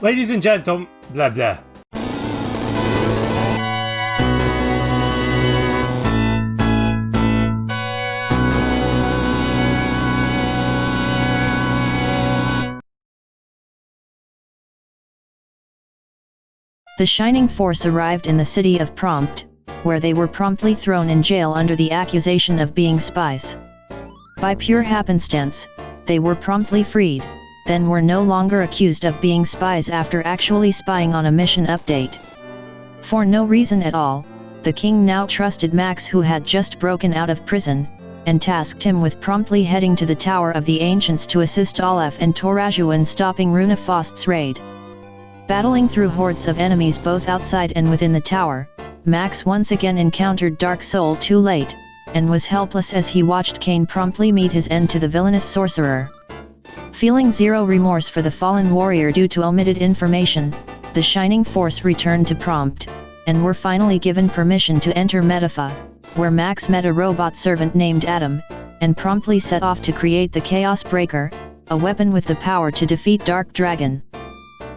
Ladies and gentlemen, blah blah. The Shining Force arrived in the city of Prompt, where they were promptly thrown in jail under the accusation of being spies. By pure happenstance, they were promptly freed, then were no longer accused of being spies after actually spying on a mission update. For no reason at all, the king now trusted Max, who had just broken out of prison, and tasked him with promptly heading to the Tower of the Ancients to assist Olaf and Toraju in stopping Runefaust's raid. Battling through hordes of enemies both outside and within the tower, Max once again encountered Darksol too late, and was helpless as he watched Kain promptly meet his end to the villainous sorcerer. Feeling zero remorse for the fallen warrior due to omitted information, the Shining Force returned to Prompt, and were finally given permission to enter Defy, where Max met a robot servant named Adam, and promptly set off to create the Chaos Breaker, a weapon with the power to defeat Dark Dragon.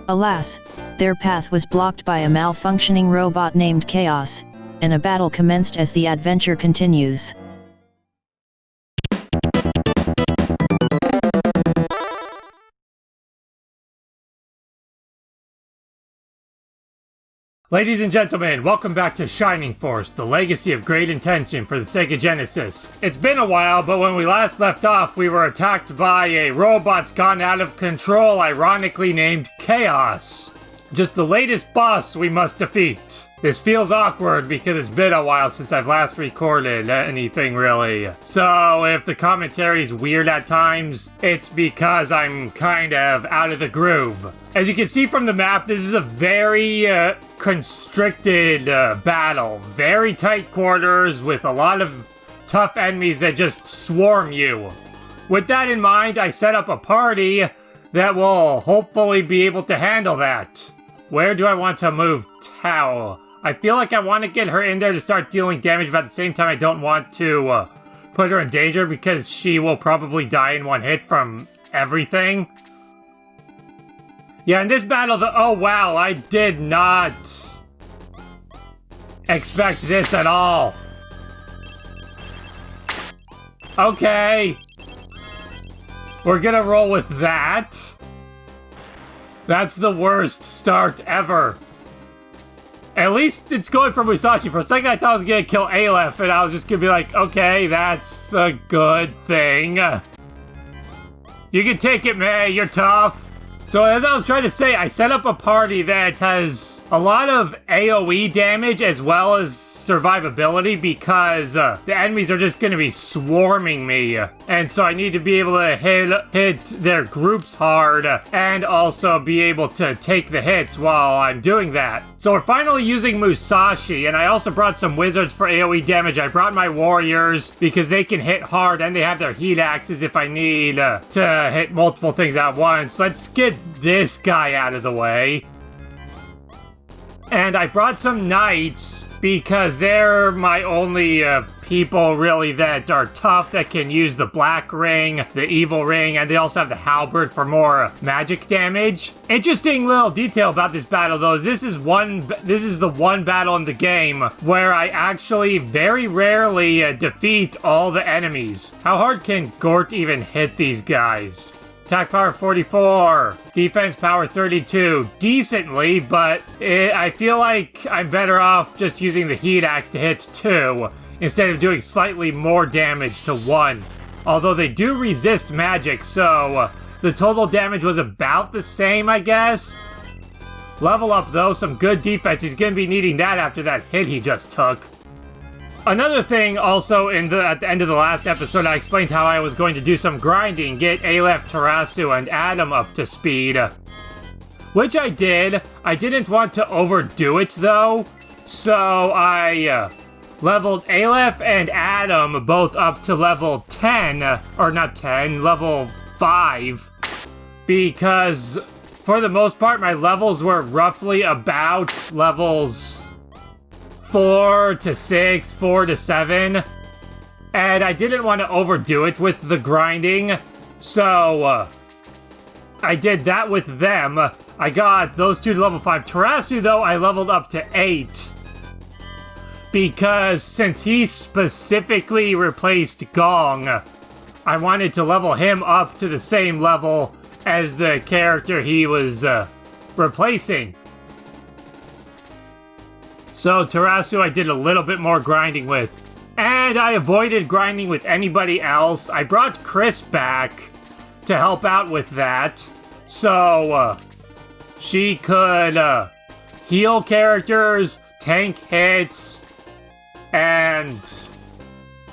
Alas, their path was blocked by a malfunctioning robot named Chaos, and a battle commenced as the adventure continues. Ladies and gentlemen, welcome back to Shining Force, the legacy of great intention for the Sega Genesis. It's been a while, but when we last left off, we were attacked by a robot gone out of control, ironically named Chaos. Just the latest boss we must defeat. This feels awkward because it's been a while since I've last recorded anything really. So if the commentary is weird at times, it's because I'm kind of out of the groove. As you can see from the map, this is a very constricted battle. Very tight quarters with a lot of tough enemies that just swarm you. With that in mind, I set up a party that will hopefully be able to handle that. Where do I want to move Tao? I feel like I want to get her in there to start dealing damage, but at the same time I don't want to put her in danger because she will probably die in one hit from everything. Yeah, in this battle, oh wow, I did not expect this at all. Okay. We're gonna roll with that. That's the worst start ever. At least it's going for Musashi. For a second I thought I was gonna kill Aleph, and I was just gonna be like, okay, that's a good thing. You can take it, May, you're tough. So as I was trying to say, I set up a party that has a lot of AoE damage as well as survivability because the enemies are just going to be swarming me. And so I need to be able to hit their groups hard and also be able to take the hits while I'm doing that. So we're finally using Musashi, and I also brought some wizards for AoE damage. I brought my warriors because they can hit hard and they have their heat axes if I need to hit multiple things at once. Let's get this guy out of the way. And I brought some knights because they're my only people really that are tough that can use the black ring, the evil ring, and they also have the halberd for more magic damage. Interesting little detail about this battle though is this is the one battle in the game where I actually very rarely defeat all the enemies. How hard can Gort even hit these guys? Attack power 44, defense power 32, decently, but I feel like I'm better off just using the heat axe to hit 2 instead of doing slightly more damage to 1. Although they do resist magic, so the total damage was about the same, I guess. Level up though, some good defense. He's gonna be needing that after that hit he just took. Another thing also at the end of the last episode, I explained how I was going to do some grinding, get Aleph, Tarasu, and Adam up to speed. Which I did. I didn't want to overdo it though, so I leveled Aleph and Adam both up to level 10, or not 10, level 5. Because for the most part my levels were roughly about levels 4 to 6, 4 to 7, and I didn't want to overdo it with the grinding, so I did that with them. I got those two to level 5. Tarasu, though, I leveled up to 8. Because since he specifically replaced Gong, I wanted to level him up to the same level as the character he was replacing. So Tarasu I did a little bit more grinding with. And I avoided grinding with anybody else. I brought Chris back to help out with that. So she could heal characters, tank hits, and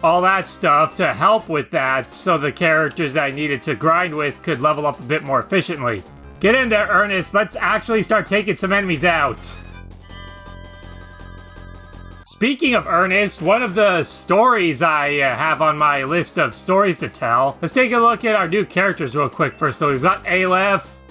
all that stuff to help with that, so the characters that I needed to grind with could level up a bit more efficiently. Get in there, Ernest. Let's actually start taking some enemies out. Speaking of Ernest, one of the stories I have on my list of stories to tell. Let's take a look at our new characters real quick first. So we've got Aleph.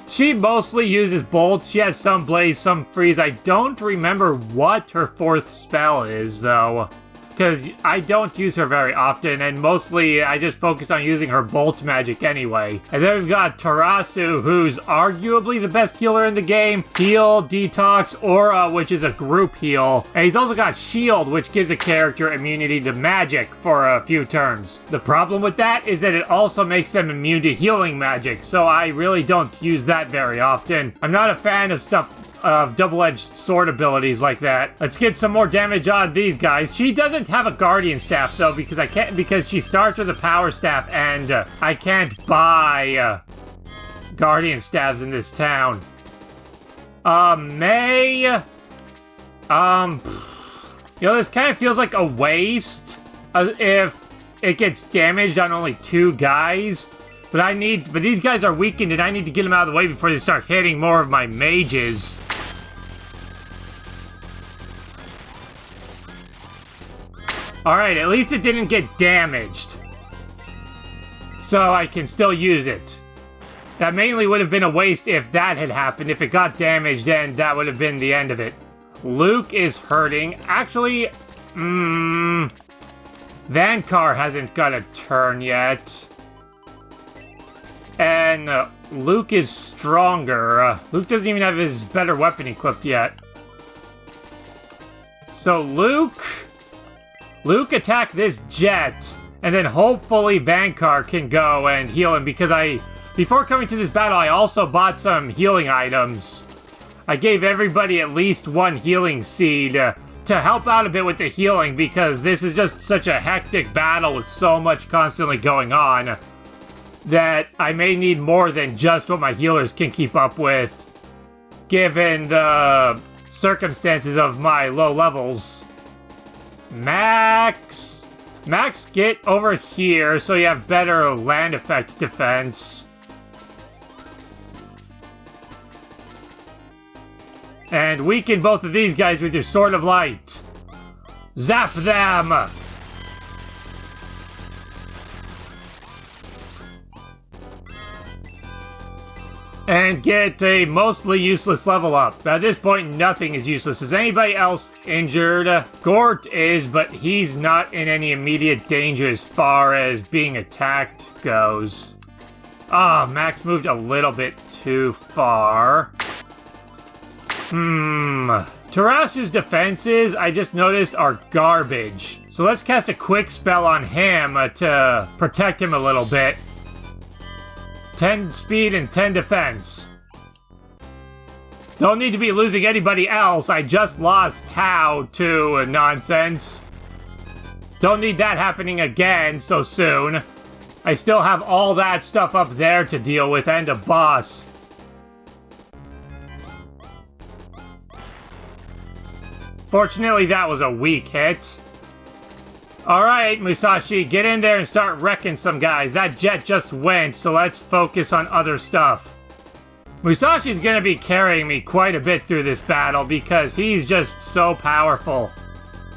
She mostly uses bolts. She has some blaze, some freeze. I don't remember what her 4th spell is, though, because I don't use her very often, and mostly I just focus on using her bolt magic anyway. And then we've got Tarasu, who's arguably the best healer in the game. Heal, Detox, Aura, which is a group heal. And he's also got Shield, which gives a character immunity to magic for a few turns. The problem with that is that it also makes them immune to healing magic, so I really don't use that very often. I'm not a fan of stuff of double-edged sword abilities like that. Let's get some more damage on these guys. She doesn't have a guardian staff though, because she starts with a power staff, and I can't buy guardian staffs in this town. May, you know, this kind of feels like a waste if it gets damaged on only 2 guys. But these guys are weakened, and I need to get them out of the way before they start hitting more of my mages. Alright, at least it didn't get damaged. So I can still use it. That mainly would have been a waste if that had happened. If it got damaged, then that would have been the end of it. Luke is hurting. Actually, Vankar hasn't got a turn yet. And Luke is stronger. Luke doesn't even have his better weapon equipped yet. So Luke attack this jet, and then hopefully Vankar can go and heal him, because before coming to this battle, I also bought some healing items. I gave everybody at least 1 healing seed to help out a bit with the healing, because this is just such a hectic battle with so much constantly going on that I may need more than just what my healers can keep up with, given the circumstances of my low levels. Max, get over here so you have better land effect defense. And weaken both of these guys with your Sword of Light. Zap them! And get a mostly useless level up. At this point, nothing is useless. Is anybody else injured? Gort is, but he's not in any immediate danger as far as being attacked goes. Ah, Max moved a little bit too far. Tarasu's defenses, I just noticed, are garbage. So let's cast a quick spell on him to protect him a little bit. 10 speed and 10 defense. Don't need to be losing anybody else. I just lost Tao to nonsense. Don't need that happening again so soon. I still have all that stuff up there to deal with and a boss. Fortunately, that was a weak hit. Alright, Musashi, get in there and start wrecking some guys. That jet just went, so let's focus on other stuff. Musashi's gonna be carrying me quite a bit through this battle because he's just so powerful.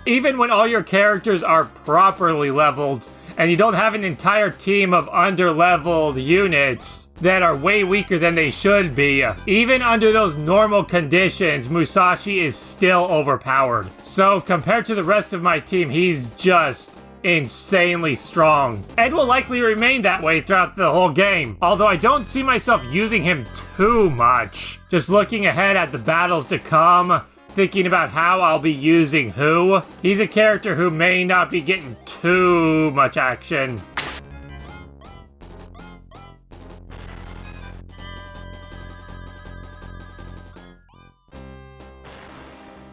Even when all your characters are properly leveled, and you don't have an entire team of under-leveled units that are way weaker than they should be, even under those normal conditions, Musashi is still overpowered. So compared to the rest of my team, he's just insanely strong, and will likely remain that way throughout the whole game. Although I don't see myself using him too much. Just looking ahead at the battles to come, thinking about how I'll be using who. He's a character who may not be getting too much action.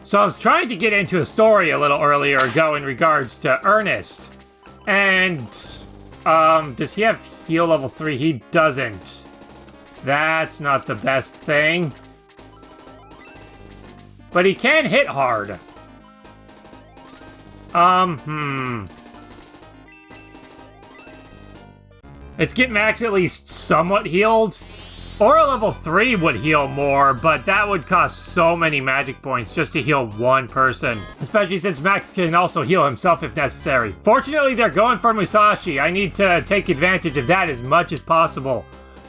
So I was trying to get into a story a little earlier ago in regards to Ernest. And, does he have heal level 3? He doesn't. That's not the best thing. But he can hit hard. Let's get Max at least somewhat healed. Or a level 3 would heal more, but that would cost so many magic points just to heal one person. Especially since Max can also heal himself if necessary. Fortunately, they're going for Musashi. I need to take advantage of that as much as possible.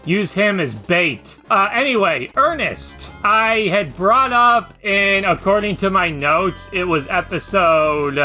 Use him as bait. Anyway, Ernest. I had brought up in, according to my notes, it was episode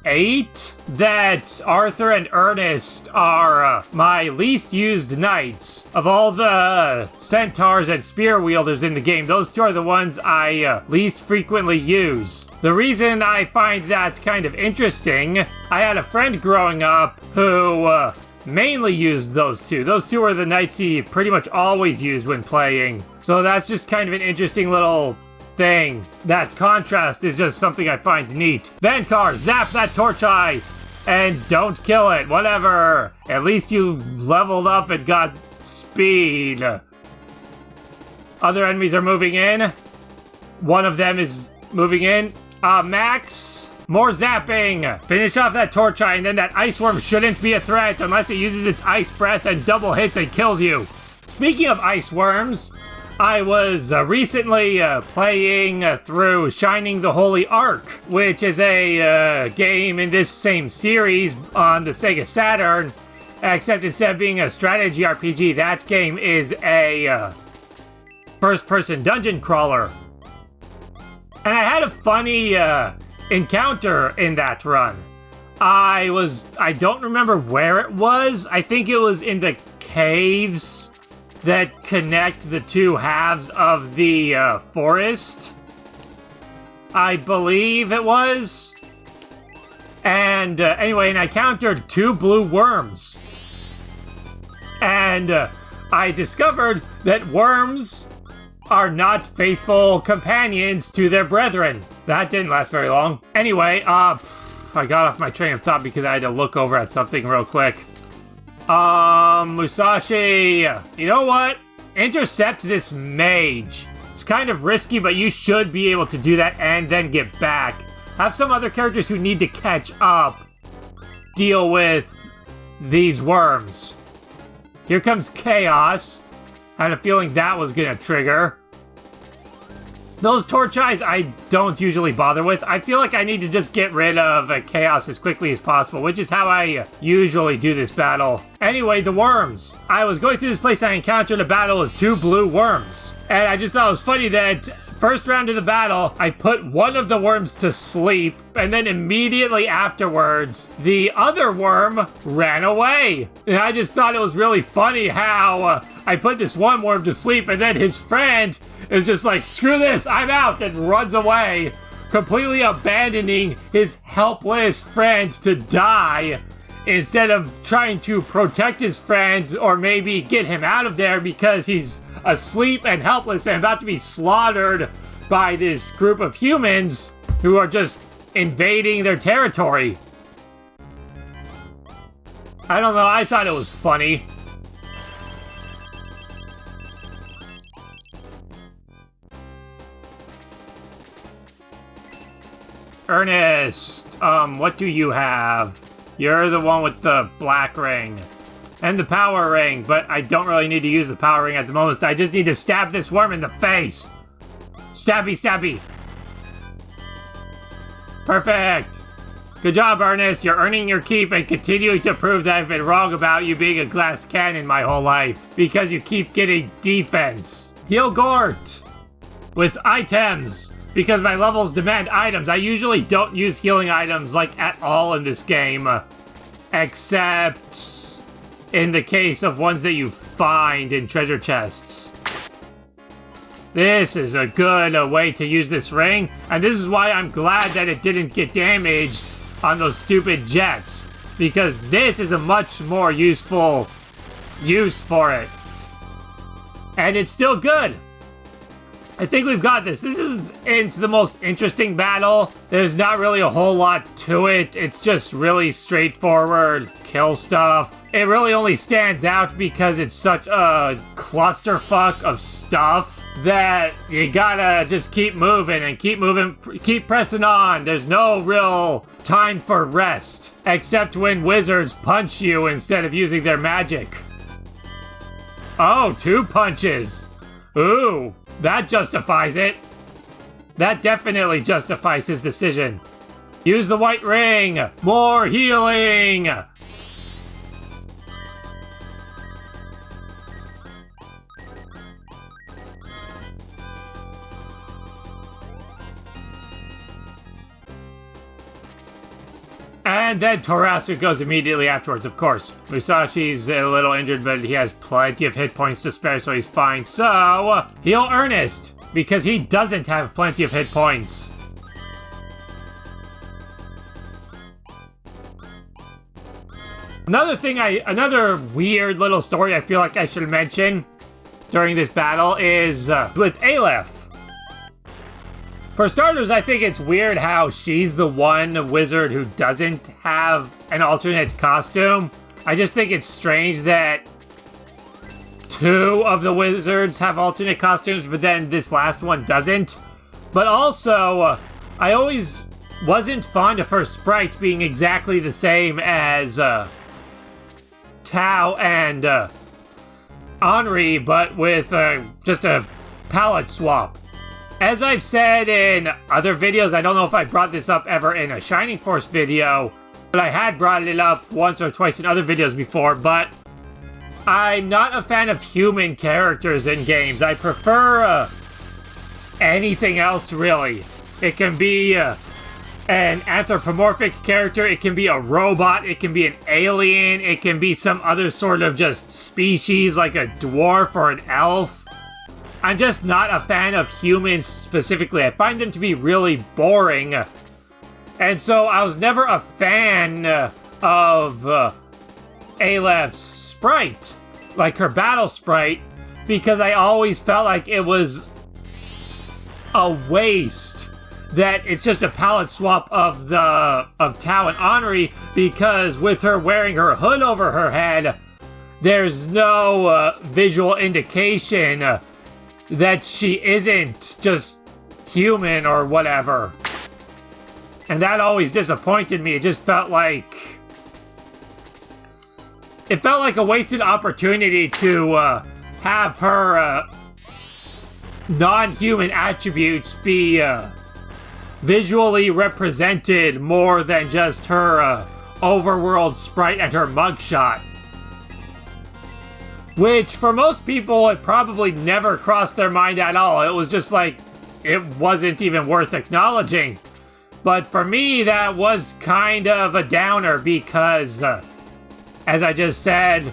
8, that Arthur and Ernest are my least used knights. Of all the centaurs and spear wielders in the game, those two are the ones I least frequently use. The reason I find that kind of interesting, I had a friend growing up who mainly used those two. Those two are the knights he pretty much always used when playing. So that's just kind of an interesting little thing. That contrast is just something I find neat. Vankar, zap that torch eye! And don't kill it, whatever. At least you leveled up and got speed. Other enemies are moving in. One of them is moving in. Max, more zapping. Finish off that torch eye, and then that ice worm shouldn't be a threat unless it uses its ice breath and double hits and kills you. Speaking of ice worms, I was recently playing through Shining the Holy Ark, which is a game in this same series on the Sega Saturn, except instead of being a strategy RPG, that game is a first-person dungeon crawler. And I had a funny encounter in that run. I don't remember where it was. I think it was in the caves that connect the two halves of the forest. I believe it was. And anyway, and I encountered 2 blue worms. And I discovered that worms are not faithful companions to their brethren. That didn't last very long. Anyway, I got off my train of thought because I had to look over at something real quick. Musashi, you know what? Intercept this mage. It's kind of risky, but you should be able to do that and then get back. Have some other characters who need to catch up deal with these worms. Here comes Chaos. I had a feeling that was gonna trigger. Those torch eyes I don't usually bother with. I feel like I need to just get rid of Chaos as quickly as possible, which is how I usually do this battle. Anyway, the worms. I was going through this place and I encountered a battle with 2 blue worms. And I just thought it was funny that first round of the battle, I put one of the worms to sleep, and then immediately afterwards, the other worm ran away. And I just thought it was really funny how I put this one worm to sleep, and then his friend is just like, screw this, I'm out, and runs away, completely abandoning his helpless friend to die, instead of trying to protect his friend or maybe get him out of there because he's asleep and helpless and about to be slaughtered by this group of humans who are just invading their territory. I don't know, I thought it was funny. Ernest, what do you have? You're the one with the black ring. And the power ring, but I don't really need to use the power ring at the moment. I just need to stab this worm in the face. Stabby, stabby. Perfect. Good job, Ernest. You're earning your keep and continuing to prove that I've been wrong about you being a glass cannon my whole life. Because you keep getting defense. Heal Gort with items. Because my levels demand items. I usually don't use healing items, like, at all in this game. Except in the case of ones that you find in treasure chests. This is a good way to use this ring, and this is why I'm glad that it didn't get damaged on those stupid jets, because this is a much more useful use for it. And it's still good. I think we've got this. This isn't the most interesting battle. There's not really a whole lot to it. It's just really straightforward kill stuff. It really only stands out because it's such a clusterfuck of stuff that you gotta just keep moving and keep pressing on. There's no real time for rest, except when wizards punch you instead of using their magic. Oh, 2 punches. Ooh. That justifies it. That definitely justifies his decision. Use the white ring. More healing. And then Torasu goes immediately afterwards, of course. Musashi's a little injured, but he has plenty of hit points to spare, so he's fine. So, heal Ernest, because he doesn't have plenty of hit points. Another weird little story I feel like I should mention during this battle is with Aleph. For starters, I think it's weird how she's the one wizard who doesn't have an alternate costume. I just think it's strange that 2 of the wizards have alternate costumes, but then this last one doesn't. But also, I always wasn't fond of her sprite being exactly the same as Tao and Henri, but with just a palette swap. As I've said in other videos, I don't know if I brought this up ever in a Shining Force video, but I had brought it up once or twice in other videos before, but I'm not a fan of human characters in games. I prefer anything else, really. It can be an anthropomorphic character, it can be a robot, it can be an alien, it can be some other sort of just species like a dwarf or an elf. I'm just not a fan of humans specifically. I find them to be really boring. And so I was never a fan of Aleph's sprite, like her battle sprite, because I always felt like it was a waste. That it's just a palette swap of Tao and Henri, because with her wearing her hood over her head, there's no visual indication that she isn't just human or whatever. And that always disappointed me. It just felt like... It felt like a wasted opportunity to have her non-human attributes be visually represented more than just her overworld sprite and her mugshot. Which, for most people, it probably never crossed their mind at all. It was just like, it wasn't even worth acknowledging. But for me, that was kind of a downer because, as I just said,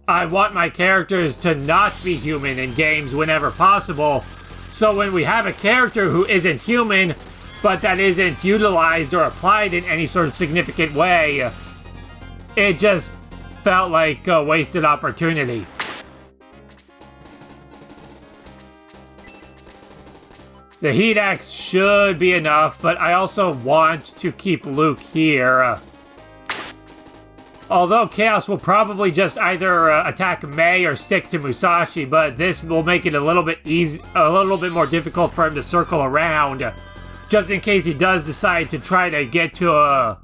I want my characters to not be human in games whenever possible. So when we have a character who isn't human, but that isn't utilized or applied in any sort of significant way, it just felt like a wasted opportunity. The heat axe should be enough, but I also want to keep Luke here. Although Chaos will probably just either attack Mei or stick to Musashi, but this will make it a little bit more difficult for him to circle around, just in case he does decide to try to get to a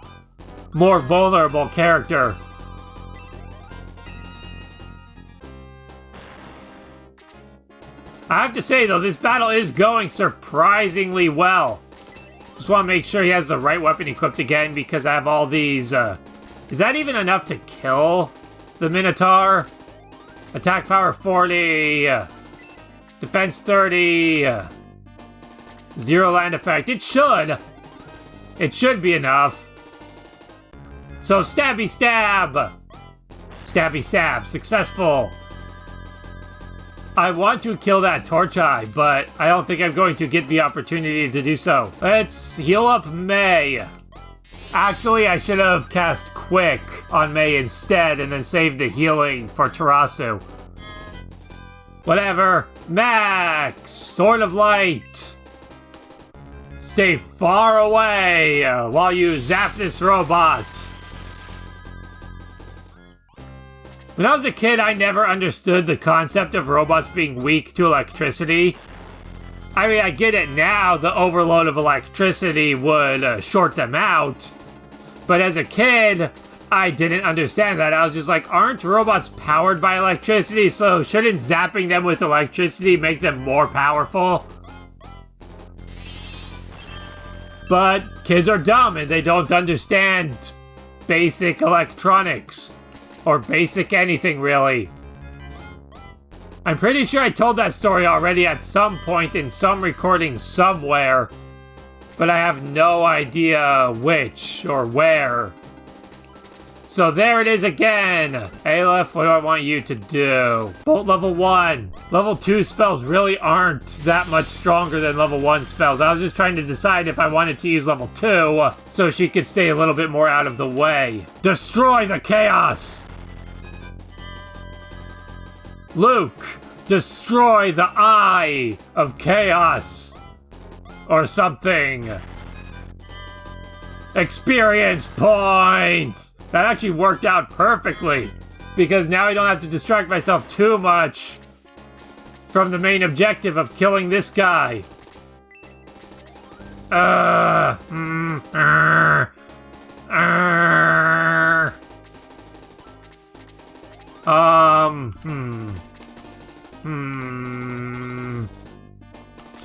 more vulnerable character. I have to say, though, this battle is going surprisingly well. Just want to make sure he has the right weapon equipped again, because I have all these, Is that even enough to kill the Minotaur? Attack power 40, defense 30, 0 land effect. It should! It should be enough. So, stabby stab! Stabby stab, successful. I want to kill that torch eye, but I don't think I'm going to get the opportunity to do so. Let's heal up May. Actually, I should have cast Quick on May instead and then saved the healing for Tarasu. Whatever. Max! Sword of Light! Stay far away while you zap this robot. When I was a kid, I never understood the concept of robots being weak to electricity. I mean, I get it now, the overload of electricity would short them out. But as a kid, I didn't understand that. I was just like, aren't robots powered by electricity? So shouldn't zapping them with electricity make them more powerful? But kids are dumb and they don't understand basic electronics. Or basic anything, really. I'm pretty sure I told that story already at some point in some recording somewhere. But I have no idea which or where. So there it is again! Aleph, what do I want you to do? Bolt level 1. Level 2 spells really aren't that much stronger than level 1 spells. I was just trying to decide if I wanted to use level 2 so she could stay a little bit more out of the way. Destroy the chaos! Luke, destroy the Eye of Chaos! Or something. Experience points! That actually worked out perfectly, because now I don't have to distract myself too much from the main objective of killing this guy.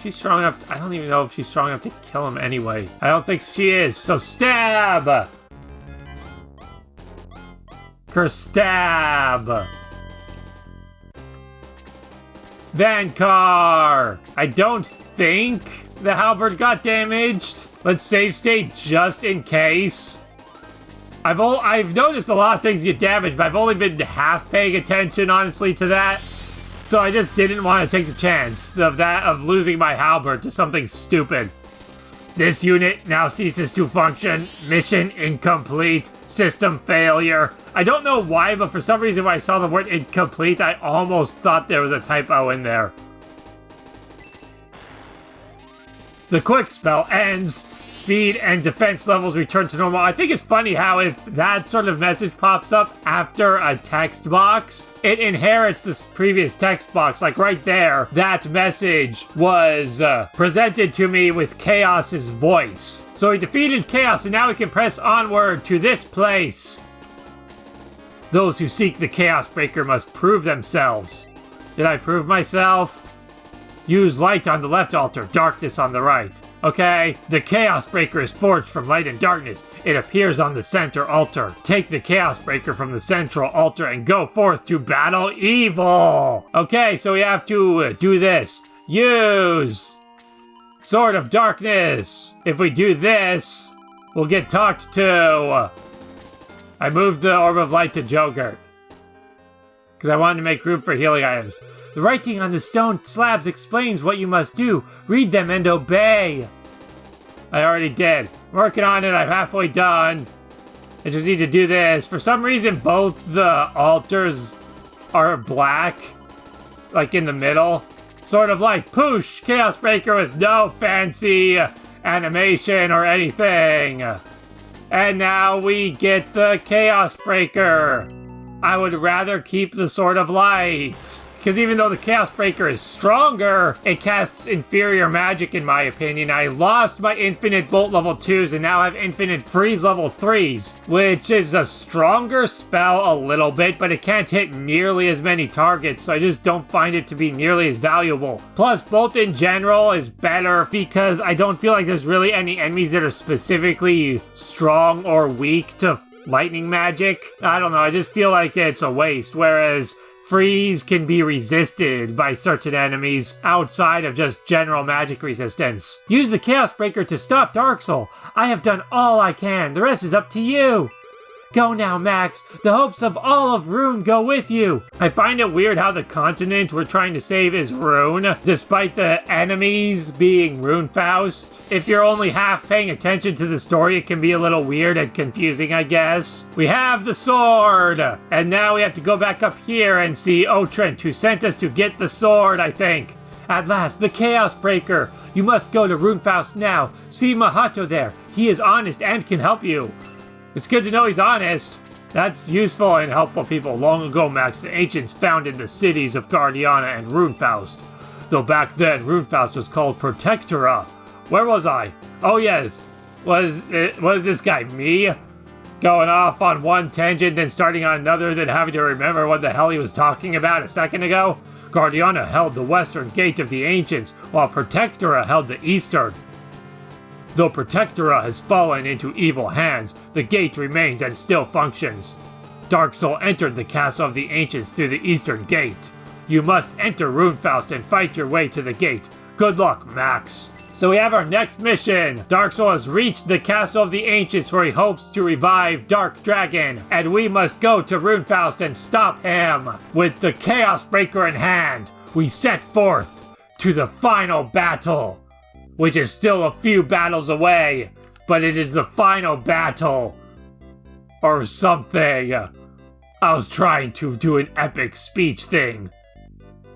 She's strong enough to, I don't even know if she's strong enough to kill him anyway. I don't think she is, so stab! Kerstab! Vankar! I don't think the halberd got damaged. Let's save state just in case. I've noticed a lot of things get damaged, but I've only been half paying attention, honestly, to that. So I just didn't want to take the chance of losing my halberd to something stupid. This unit now ceases to function. Mission incomplete. System failure. I don't know why, but for some reason when I saw the word incomplete, I almost thought there was a typo in there. The quick spell ends. Speed and defense levels return to normal. I think it's funny how if that sort of message pops up after a text box, it inherits this previous text box. Like right there, that message was presented to me with Chaos's voice. So he defeated Chaos and now we can press onward to this place. Those who seek the Chaos Breaker must prove themselves. Did I prove myself? Use light on the left altar, darkness on the right. Okay, the Chaos Breaker is forged from light and darkness. It appears on the center altar. Take the Chaos Breaker from the central altar and go forth to battle evil. Okay, so we have to do this. Use Sword of Darkness. If we do this, we'll get talked to. I moved the Orb of Light to Jogurt because I wanted to make room for healing items. The writing on the stone slabs explains what you must do. Read them and obey. I already did. I'm working on it. I'm halfway done. I just need to do this. For some reason, both the altars are black. Like in the middle. Sort of like Poosh, Chaos Breaker with no fancy animation or anything. And now we get the Chaos Breaker. I would rather keep the Sword of Light. Because even though the Chaos Breaker is stronger, it casts inferior magic in my opinion. I lost my infinite Bolt level 2s and now I have infinite Freeze level 3s, which is a stronger spell a little bit, but it can't hit nearly as many targets, so I just don't find it to be nearly as valuable. Plus, Bolt in general is better because I don't feel like there's really any enemies that are specifically strong or weak to lightning magic. I don't know, I just feel like it's a waste, whereas Freeze can be resisted by certain enemies outside of just general magic resistance. Use the Chaos Breaker to stop Darksol. I have done all I can. The rest is up to you. Go now, Max. The hopes of all of Rune go with you. I find it weird how the continent we're trying to save is Rune, despite the enemies being Runefaust. If you're only half paying attention to the story, it can be a little weird and confusing, I guess. We have the sword! And now we have to go back up here and see Otrent, who sent us to get the sword, I think. At last, the Chaos Breaker! You must go to Runefaust now. See Mahato there. He is honest and can help you. It's good to know he's honest. That's useful and helpful people. Long ago, Max, the ancients founded the cities of Guardiana and Runefaust. Though back then, Runefaust was called Protectora. Where was I? Oh yes. Was this guy me? Going off on one tangent, then starting on another, then having to remember what the hell he was talking about a second ago? Guardiana held the western gate of the ancients, while Protectora held the eastern. Though Protectora has fallen into evil hands, the gate remains and still functions. Darksol entered the castle of the ancients through the eastern gate. You must enter Runefaust and fight your way to the gate. Good luck, Max. So we have our next mission. Darksol has reached the castle of the ancients where he hopes to revive Dark Dragon, and we must go to Runefaust and stop him. With the Chaos Breaker in hand, we set forth to the final battle, which is still a few battles away, but it is the final battle. Or something. I was trying to do an epic speech thing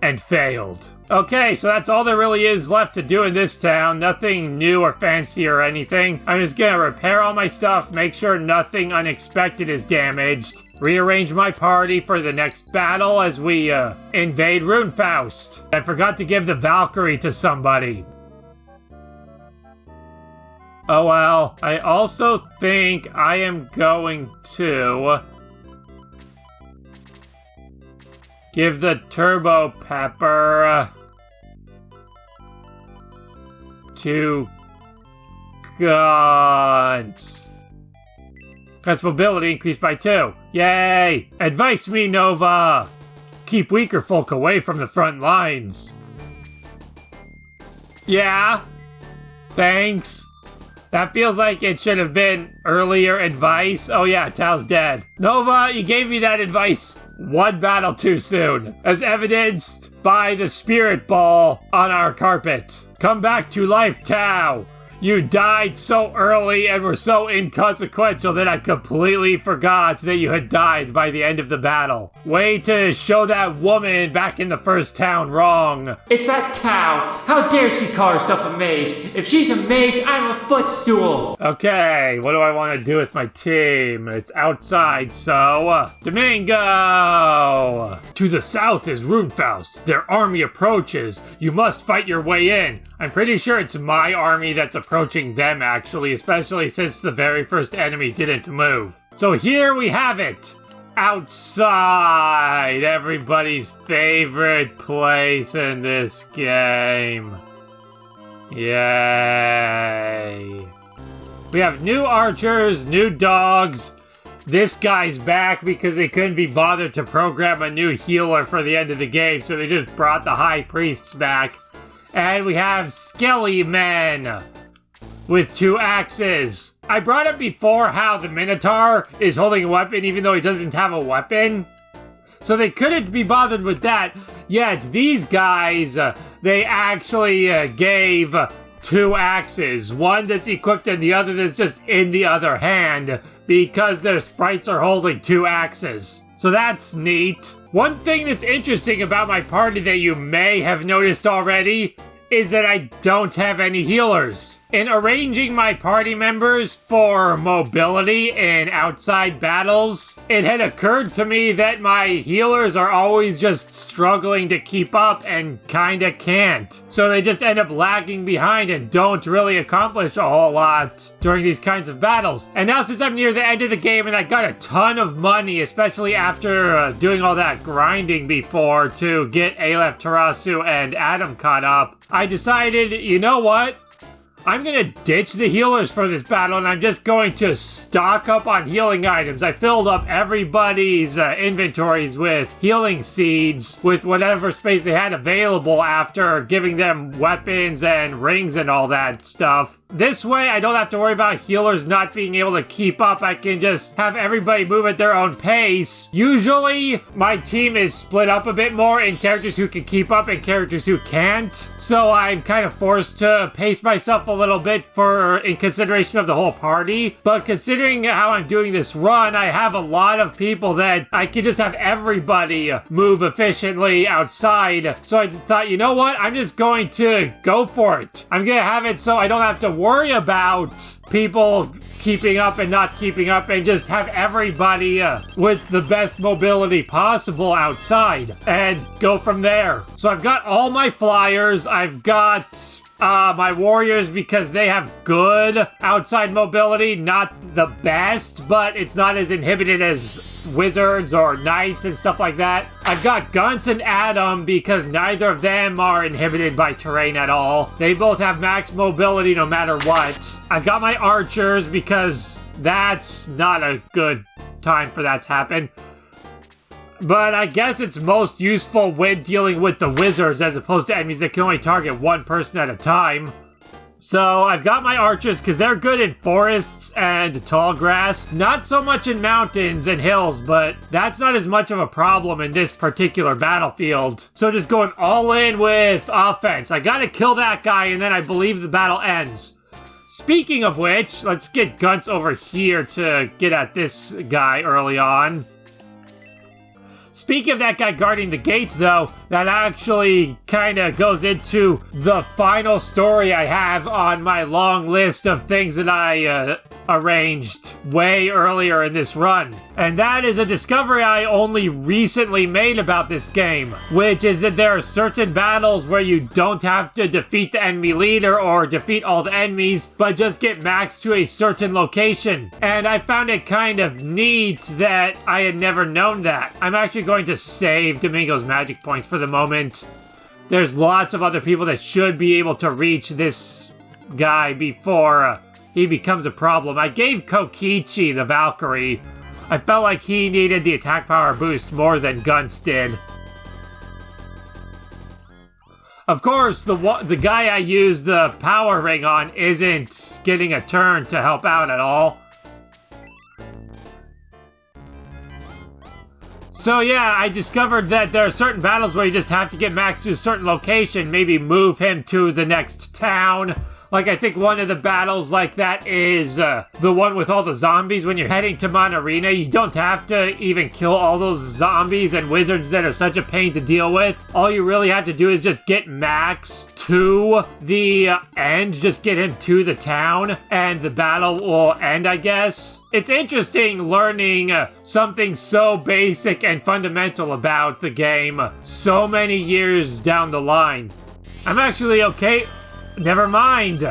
and failed. Okay, so that's all there really is left to do in this town. Nothing new or fancy or anything. I'm just gonna repair all my stuff, make sure nothing unexpected is damaged, rearrange my party for the next battle as we invade Runefaust. I forgot to give the Valkyrie to somebody. Oh well, I also think I am going to give the Turbo Pepper to Guns. Guns mobility increased by 2. Yay! Advice me, Nova! Keep weaker folk away from the front lines. Yeah? Thanks. That feels like it should have been earlier advice. Oh yeah, Tao's dead. Nova, you gave me that advice one battle too soon, as evidenced by the spirit ball on our carpet. Come back to life, Tao. You died so early and were so inconsequential that I completely forgot that you had died by the end of the battle. Way to show that woman back in the first town wrong. It's that Tao. How dare she call herself a mage? If she's a mage, I'm a footstool. Okay, what do I want to do with my team? It's outside, so... Domingo! To the south is Runefaust. Their army approaches. You must fight your way in. I'm pretty sure it's my army that's approaching them, actually, especially since the very first enemy didn't move. So here we have it! Outside! Everybody's favorite place in this game. Yay! We have new archers, new dogs. This guy's back because they couldn't be bothered to program a new healer for the end of the game, so they just brought the high priests back. And we have Skelly Men with 2 axes. I brought up before how the Minotaur is holding a weapon even though he doesn't have a weapon. So they couldn't be bothered with that. Yet these guys, they actually gave 2 axes. One that's equipped and the other that's just in the other hand because their sprites are holding 2 axes. So that's neat. One thing that's interesting about my party that you may have noticed already is that I don't have any healers. In arranging my party members for mobility in outside battles, it had occurred to me that my healers are always just struggling to keep up and kinda can't. So they just end up lagging behind and don't really accomplish a whole lot during these kinds of battles. And now since I'm near the end of the game and I got a ton of money, especially after doing all that grinding before to get Aleph, Tarasu, and Adam caught up, I decided, you know what? I'm gonna ditch the healers for this battle, and I'm just going to stock up on healing items. I filled up everybody's inventories with healing seeds, with whatever space they had available after giving them weapons and rings and all that stuff. This way, I don't have to worry about healers not being able to keep up. I can just have everybody move at their own pace. Usually, my team is split up a bit more in characters who can keep up and characters who can't. So I'm kind of forced to pace myself a little bit in consideration of the whole party. But considering how I'm doing this run, I have a lot of people that I can just have everybody move efficiently outside. So I thought, you know what? I'm just going to go for it. I'm going to have it so I don't have to worry about people keeping up and not keeping up, and just have everybody with the best mobility possible outside and go from there. So I've got all my flyers. I've got my warriors because they have good outside mobility. Not the best, but it's not as inhibited as wizards or knights and stuff like that. I've got Guns and Adam because neither of them are inhibited by terrain at all. They both have max mobility no matter what. I've got my archers because that's not a good time for that to happen. But I guess it's most useful when dealing with the wizards as opposed to enemies that can only target one person at a time. So I've got my archers because they're good in forests and tall grass. Not so much in mountains and hills, but that's not as much of a problem in this particular battlefield. So just going all in with offense. I gotta kill that guy and then I believe the battle ends. Speaking of which, let's get Guns over here to get at this guy early on. Speaking of that guy guarding the gates, though, that actually kind of goes into the final story I have on my long list of things that I arranged way earlier in this run. And that is a discovery I only recently made about this game, which is that there are certain battles where you don't have to defeat the enemy leader or defeat all the enemies, but just get maxed to a certain location. And I found it kind of neat that I had never known that. I'm actually going to save Domingo's magic points for the moment. There's lots of other people that should be able to reach this guy before he becomes a problem. I gave Kokichi the Valkyrie. I felt like he needed the attack power boost more than Guns did. Of course, the guy I used the power ring on isn't getting a turn to help out at all. So yeah, I discovered that there are certain battles where you just have to get Max to a certain location, maybe move him to the next town. Like, I think one of the battles like that is the one with all the zombies when you're heading to Mon Arena. You don't have to even kill all those zombies and wizards that are such a pain to deal with. All you really have to do is just get Max to the end, just get him to the town, and the battle will end, I guess. It's interesting learning something so basic and fundamental about the game so many years down the line. I'm actually okay. Never mind.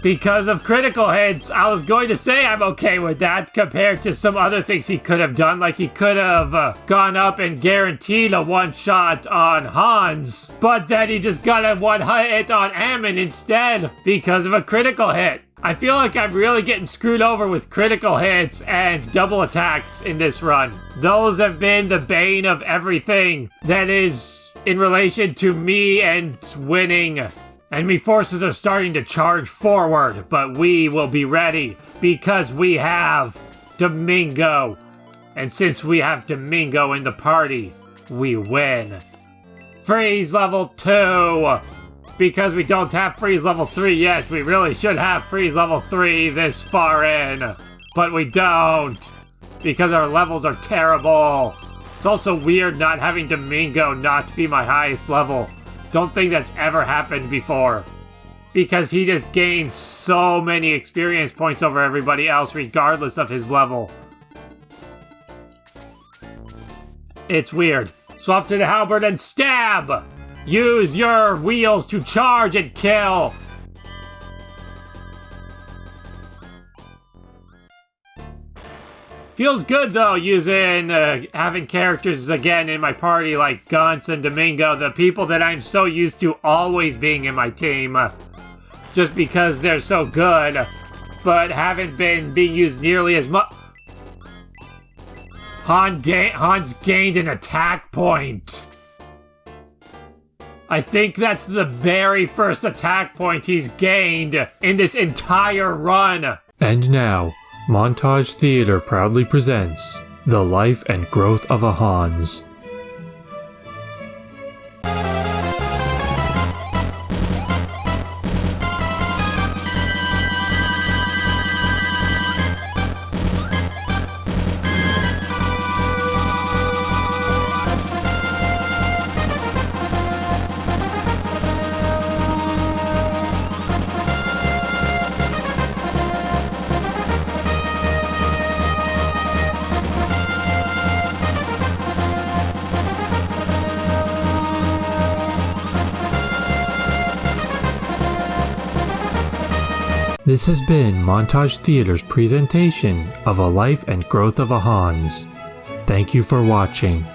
Because of critical hits, I was going to say I'm okay with that compared to some other things he could have done. Like he could have gone up and guaranteed a one-shot on Hans, but then he just got a one-hit on Ammon instead because of a critical hit. I feel like I'm really getting screwed over with critical hits and double attacks in this run. Those have been the bane of everything that is in relation to me and winning. Enemy forces are starting to charge forward, but we will be ready because we have Domingo. And since we have Domingo in the party, we win. Freeze level 2! Because we don't have freeze level 3 yet, we really should have freeze level 3 this far in. But we don't, because our levels are terrible. It's also weird not having Domingo not be my highest level. Don't think that's ever happened before. Because he just gains so many experience points over everybody else regardless of his level. It's weird. Swap to the halberd and stab! Use your wheels to charge and kill! Feels good, though, using, having characters again in my party like Guns and Domingo, the people that I'm so used to always being in my team. just because they're so good, but haven't been being used nearly as much. Hans gained an attack point. I think that's the very first attack point he's gained in this entire run. And now, Montage Theater proudly presents The Life and Growth of a Hans. This has been Montage Theater's presentation of A Life and Growth of a Hans. Thank you for watching.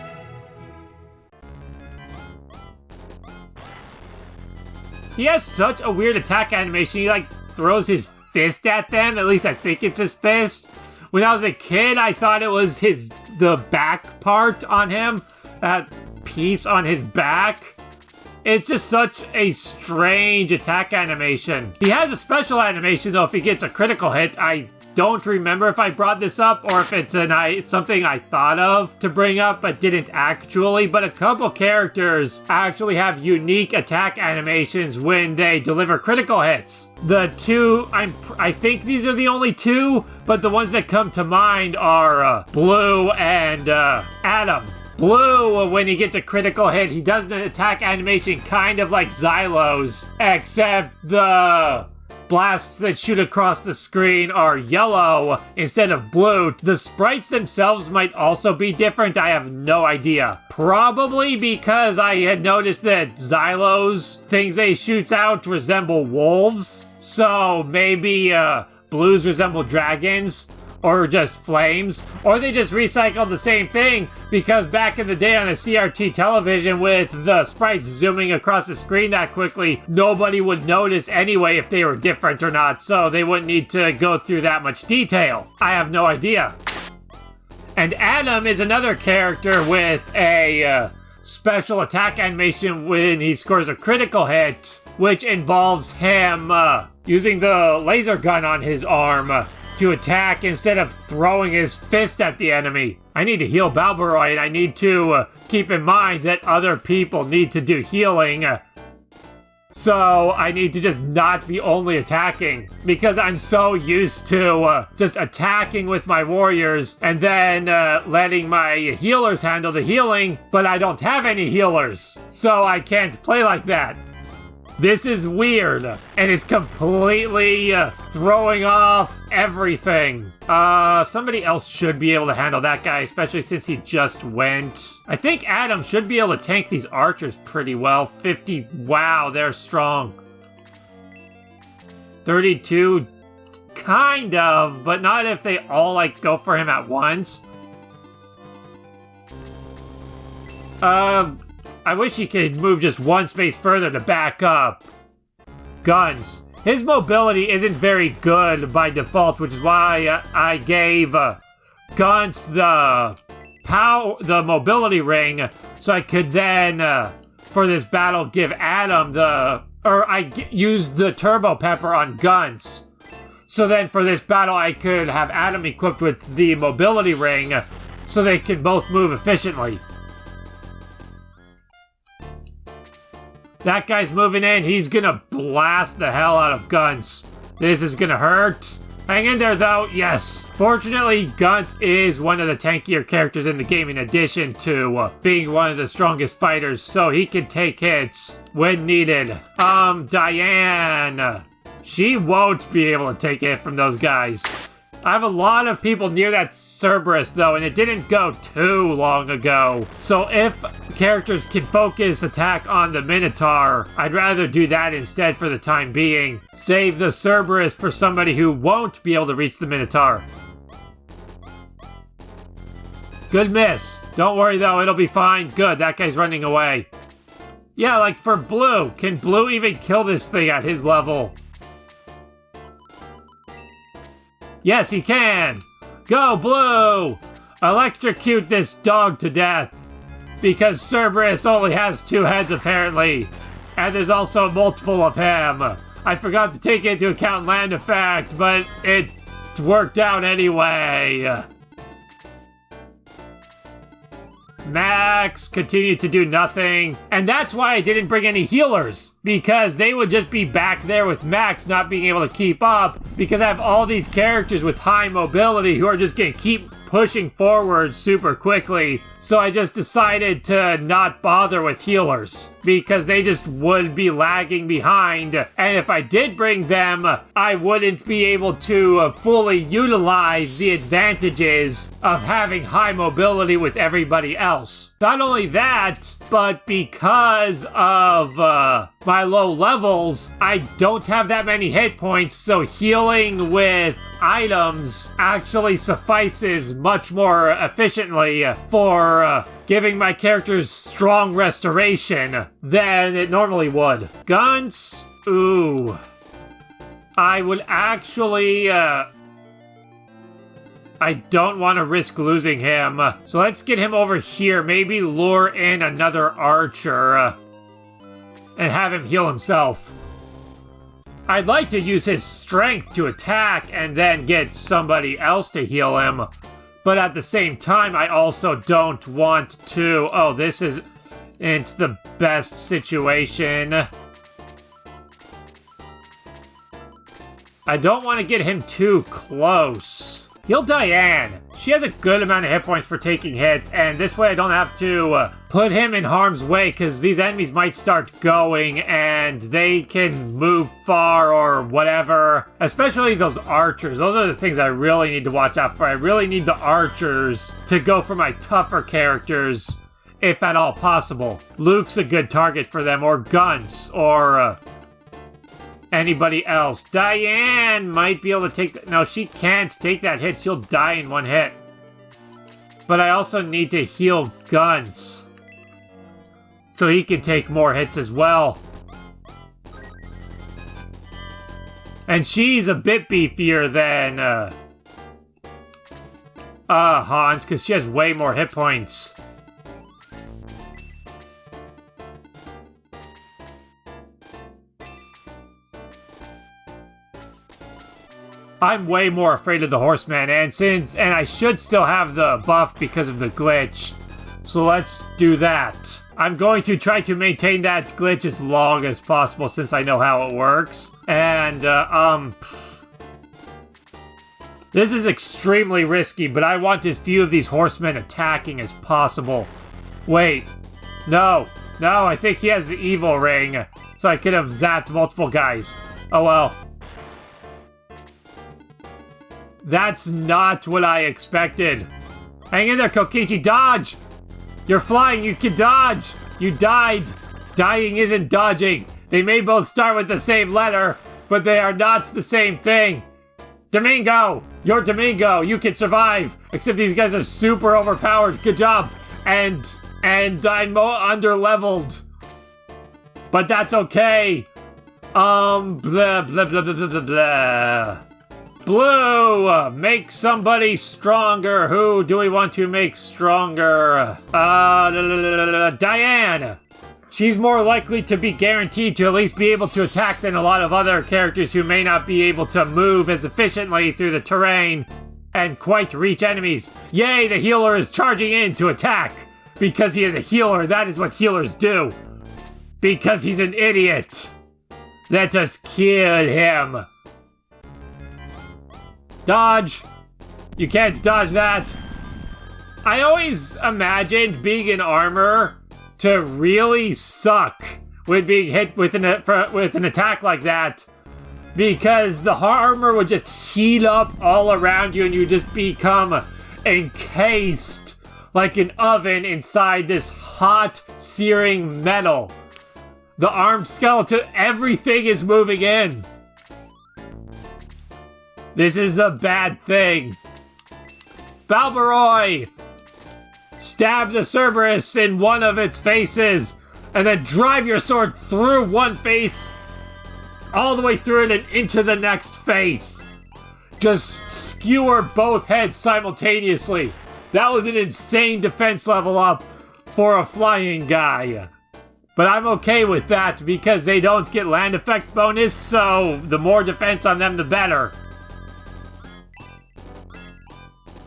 He has such a weird attack animation. He like throws his fist at them. At least I think it's his fist. When I was a kid, I thought it was the back part on him. That piece on his back. It's just such a strange attack animation. He has a special animation though if he gets a critical hit. I don't remember if I brought this up or if it's something I thought of to bring up but didn't actually. But a couple characters actually have unique attack animations when they deliver critical hits. The two, I think these are the only two, but the ones that come to mind are Blue and Adam. Blue, when he gets a critical hit, he does an attack animation kind of like Xylo's, except the blasts that shoot across the screen are yellow instead of blue. The sprites themselves might also be different, I have no idea. Probably because I had noticed that Xylo's things they shoots out resemble wolves, so maybe Blues resemble dragons. Or just flames, or they just recycled the same thing because back in the day on a CRT television with the sprites zooming across the screen that quickly, nobody would notice anyway if they were different or not, so they wouldn't need to go through that much detail. I have no idea. And Adam is another character with a special attack animation when he scores a critical hit, which involves him using the laser gun on his arm to attack instead of throwing his fist at the enemy. I need to heal Balboroy, and I need to keep in mind that other people need to do healing. So I need to just not be only attacking, because I'm so used to just attacking with my warriors and then letting my healers handle the healing, but I don't have any healers, so I can't play like that. This is weird, and it's completely throwing off everything. Somebody else should be able to handle that guy, especially since he just went. I think Adam should be able to tank these archers pretty well. 50, wow, they're strong. 32, kind of, but not if they all, like, go for him at once. I wish he could move just one space further to back up. Guns. His mobility isn't very good by default, which is why I gave Guns the mobility ring, so I could then, for this battle, give Adam used the turbo pepper on Guns. So then for this battle, I could have Adam equipped with the mobility ring, so they can both move efficiently. That guy's moving in. He's gonna blast the hell out of Guns. This is gonna hurt. Hang in there, though. Yes. Fortunately, Guns is one of the tankier characters in the game in addition to being one of the strongest fighters, so he can take hits when needed. Diane. She won't be able to take a hit from those guys. I have a lot of people near that Cerberus, though, and it didn't go too long ago. So if characters can focus attack on the Minotaur, I'd rather do that instead for the time being. Save the Cerberus for somebody who won't be able to reach the Minotaur. Good miss. Don't worry, though, it'll be fine. Good, that guy's running away. Yeah, like for Blue. Can Blue even kill this thing at his level? Yes, he can! Go, Blue! Electrocute this dog to death! Because Cerberus only has 2 heads, apparently. And there's also multiple of him. I forgot to take into account land effect, but it worked out anyway. Max continued to do nothing, and that's why I didn't bring any healers, because they would just be back there with Max not being able to keep up, because I have all these characters with high mobility who are just gonna keep pushing forward super quickly, so I just decided to not bother with healers, because they just would be lagging behind, and if I did bring them, I wouldn't be able to fully utilize the advantages of having high mobility with everybody else. Not only that, but because of my low levels, I don't have that many hit points, so healing with items actually suffices much more efficiently for giving my characters strong restoration than it normally would. Guns? Ooh. I would actually, I don't want to risk losing him. So let's get him over here. Maybe lure in another archer and have him heal himself. I'd like to use his strength to attack and then get somebody else to heal him. But at the same time, I also don't want to... Oh, this isn't the best situation. I don't want to get him too close. Heal Diane. She has a good amount of hit points for taking hits, and this way I don't have to put him in harm's way, because these enemies might start going, and they can move far or whatever. Especially those archers. Those are the things I really need to watch out for. I really need the archers to go for my tougher characters, if at all possible. Luke's a good target for them, or Guns, or... anybody else. Diane might be able to take... No, she can't take that hit. She'll die in 1 hit. But I also need to heal Guns, so he can take more hits as well. And she's a bit beefier than... Hans, because she has way more hit points. I'm way more afraid of the horseman, and I should still have the buff because of the glitch. So let's do that. I'm going to try to maintain that glitch as long as possible since I know how it works. And, this is extremely risky, but I want as few of these horsemen attacking as possible. Wait. No, I think he has the evil ring, so I could have zapped multiple guys. Oh well. That's not what I expected. Hang in there, Kokichi, dodge! You're flying, you can dodge! You died! Dying isn't dodging. They may both start with the same letter, but they are not the same thing. Domingo! You're Domingo, you can survive! Except these guys are super overpowered, good job! And I'm under-leveled. But that's okay! Blah, blah, blah, blah, blah, blah, blah. Blue! Make somebody stronger. Who do we want to make stronger? Diane! She's more likely to be guaranteed to at least be able to attack than a lot of other characters who may not be able to move as efficiently through the terrain and quite reach enemies. Yay, the healer is charging in to attack! Because he is a healer, that is what healers do. Because he's an idiot. Let us kill him. Dodge! You can't dodge that! I always imagined being in armor to really suck when being hit with an attack like that, because the armor would just heat up all around you and you just become encased like an oven inside this hot, searing metal. The armed skeleton, everything is moving in. This is a bad thing. Balbaroy! Stab the Cerberus in one of its faces, and then drive your sword through one face, all the way through it and into the next face. just skewer both heads simultaneously. That was an insane defense level up for a flying guy. But I'm okay with that because they don't get land effect bonus, so the more defense on them, the better.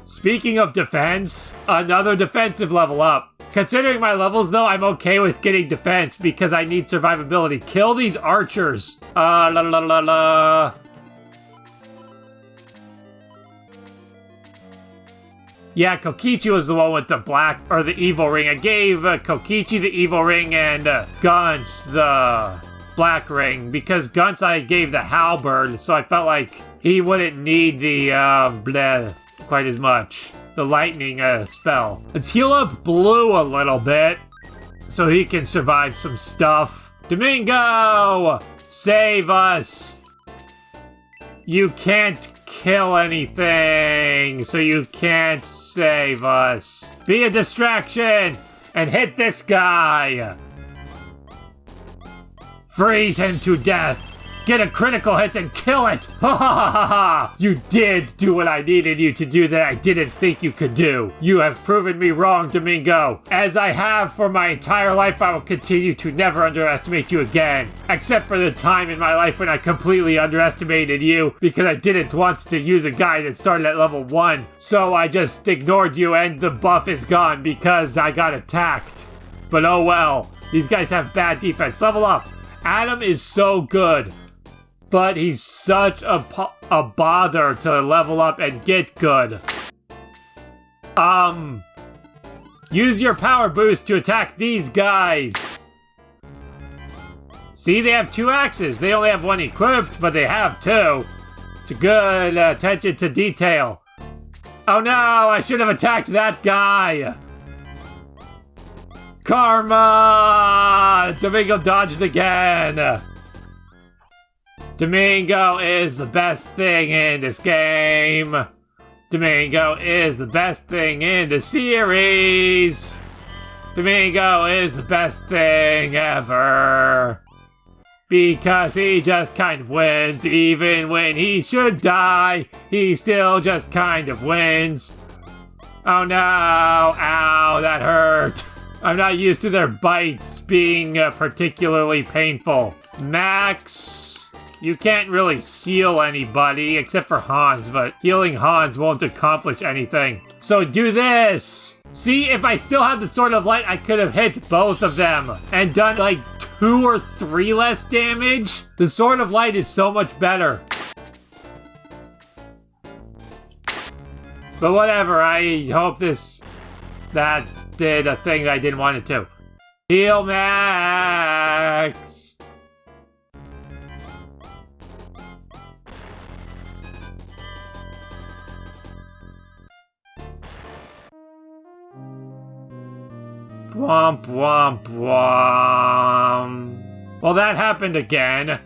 Speaking of defense, another defensive level up. Considering my levels, though, I'm okay with getting defense because I need survivability. Kill these archers. Yeah, Kokichi was the one with the black, or the evil ring. I gave Kokichi the evil ring and Gunts the black ring, because Gunts I gave the halberd, so I felt like he wouldn't need the, quite as much. The lightning spell. Let's heal up Blue a little bit, so he can survive some stuff. Domingo! Save us! You can't kill anything, so you can't save us. Be a distraction and hit this guy. Freeze him to death. Get a critical hit and kill it! Ha ha ha ha ha! You did do what I needed you to do that I didn't think you could do. You have proven me wrong, Domingo. As I have for my entire life, I will continue to never underestimate you again. Except for the time in my life when I completely underestimated you because I didn't want to use a guy that started at level 1. So I just ignored you and the buff is gone because I got attacked. But oh well. These guys have bad defense. Level up. Adam is so good. But he's such a bother to level up and get good. Use your power boost to attack these guys. See, they have 2 axes. They only have 1 equipped, but they have 2. It's a good attention to detail. Oh no, I should have attacked that guy. Karma! Domingo dodged again. Domingo is the best thing in this game. Domingo is the best thing in the series. Domingo is the best thing ever. Because he just kind of wins. Even when he should die, he still just kind of wins. Oh no! Ow, that hurt. I'm not used to their bites being particularly painful. Max... You can't really heal anybody, except for Hans, but healing Hans won't accomplish anything. So do this! See, if I still had the Sword of Light, I could have hit both of them and done like 2 or 3 less damage. The Sword of Light is so much better. But whatever, I hope that did a thing that I didn't want it to. Heal Max! Womp womp womp. Well, that happened again.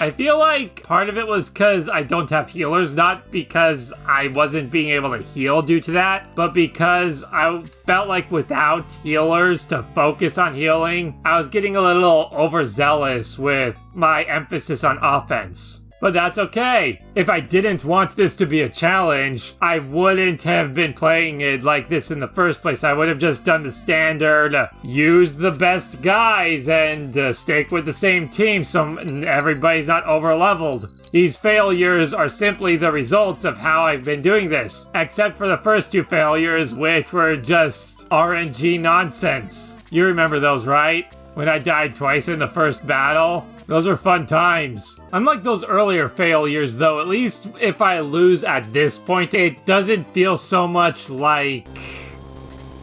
I feel like part of it was because I don't have healers, not because I wasn't being able to heal due to that, but because I felt like without healers to focus on healing, I was getting a little overzealous with my emphasis on offense. But that's okay. If I didn't want this to be a challenge, I wouldn't have been playing it like this in the first place. I would have just done the standard, use the best guys and stick with the same team so everybody's not over-leveled. These failures are simply the results of how I've been doing this, except for the first 2 failures, which were just RNG nonsense. You remember those, right? When I died twice in the first battle? Those are fun times. Unlike those earlier failures, though, at least if I lose at this point, it doesn't feel so much like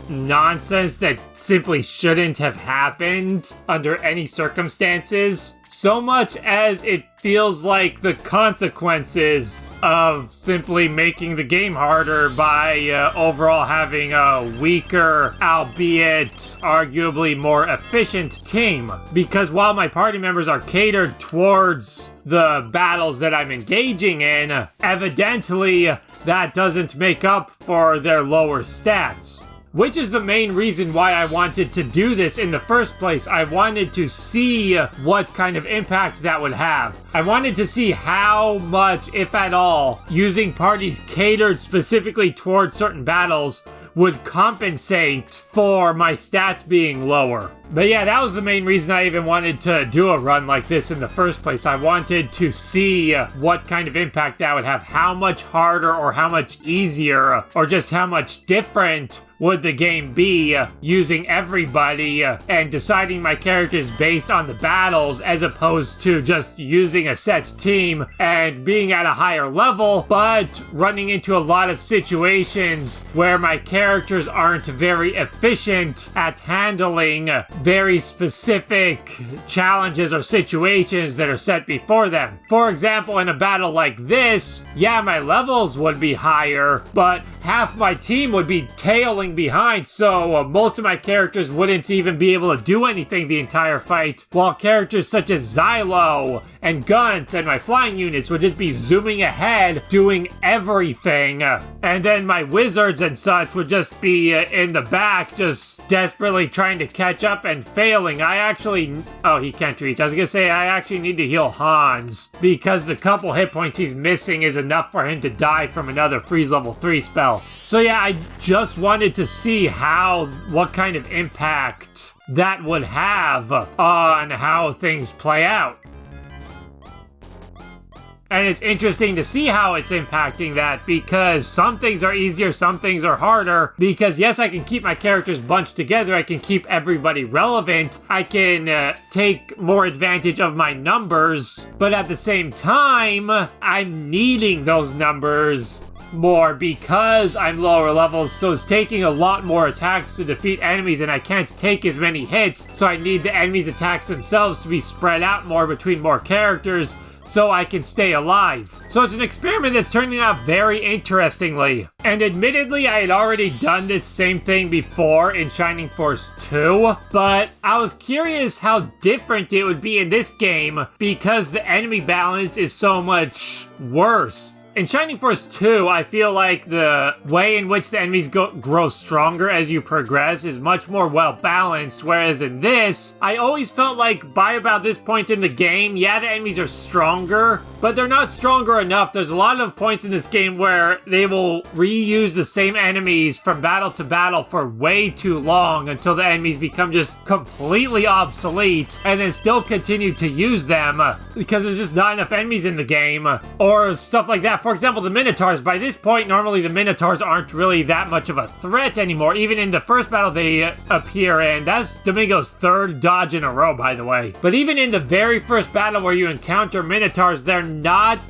nonsense that simply shouldn't have happened under any circumstances, so much as it feels like the consequences of simply making the game harder by overall having a weaker, albeit arguably more efficient team. Because while my party members are catered towards the battles that I'm engaging in, evidently that doesn't make up for their lower stats. which is the main reason why I wanted to do this in the first place. I wanted to see what kind of impact that would have. I wanted to see how much, if at all, using parties catered specifically towards certain battles would compensate for my stats being lower. But yeah, that was the main reason I even wanted to do a run like this in the first place. I wanted to see what kind of impact that would have, how much harder or how much easier or just how much different would the game be using everybody and deciding my characters based on the battles as opposed to just using a set team and being at a higher level, but running into a lot of situations where my characters aren't very efficient at handling very specific challenges or situations that are set before them. For example, in a battle like this, yeah, my levels would be higher, but half my team would be tailing behind, so most of my characters wouldn't even be able to do anything the entire fight, while characters such as Xylo and Gunt and my flying units would just be zooming ahead, doing everything. And then my wizards and such would just be in the back, just desperately trying to catch up and failing. Oh, he can't reach. I was gonna say, I actually need to heal Hans, because the couple hit points he's missing is enough for him to die from another freeze level 3 spell. So yeah, I just wanted to see what kind of impact that would have on how things play out. And it's interesting to see how it's impacting that, because some things are easier, some things are harder, because yes, I can keep my characters bunched together, I can keep everybody relevant, I can take more advantage of my numbers, but at the same time, I'm needing those numbers more because I'm lower levels, so it's taking a lot more attacks to defeat enemies and I can't take as many hits, so I need the enemies' attacks themselves to be spread out more between more characters so I can stay alive. So it's an experiment that's turning out very interestingly. And admittedly, I had already done this same thing before in Shining Force 2, but I was curious how different it would be in this game because the enemy balance is so much worse. In Shining Force 2, I feel like the way in which the enemies grow stronger as you progress is much more well-balanced, whereas in this, I always felt like by about this point in the game, yeah, the enemies are stronger, but they're not stronger enough. There's a lot of points in this game where they will reuse the same enemies from battle to battle for way too long until the enemies become just completely obsolete, and then still continue to use them because there's just not enough enemies in the game, or stuff like that. For example, the Minotaurs. By this point, normally the Minotaurs aren't really that much of a threat anymore. Even in the first battle they appear in. That's Domingo's third dodge in a row, by the way. But even in the very first battle where you encounter Minotaurs, they're not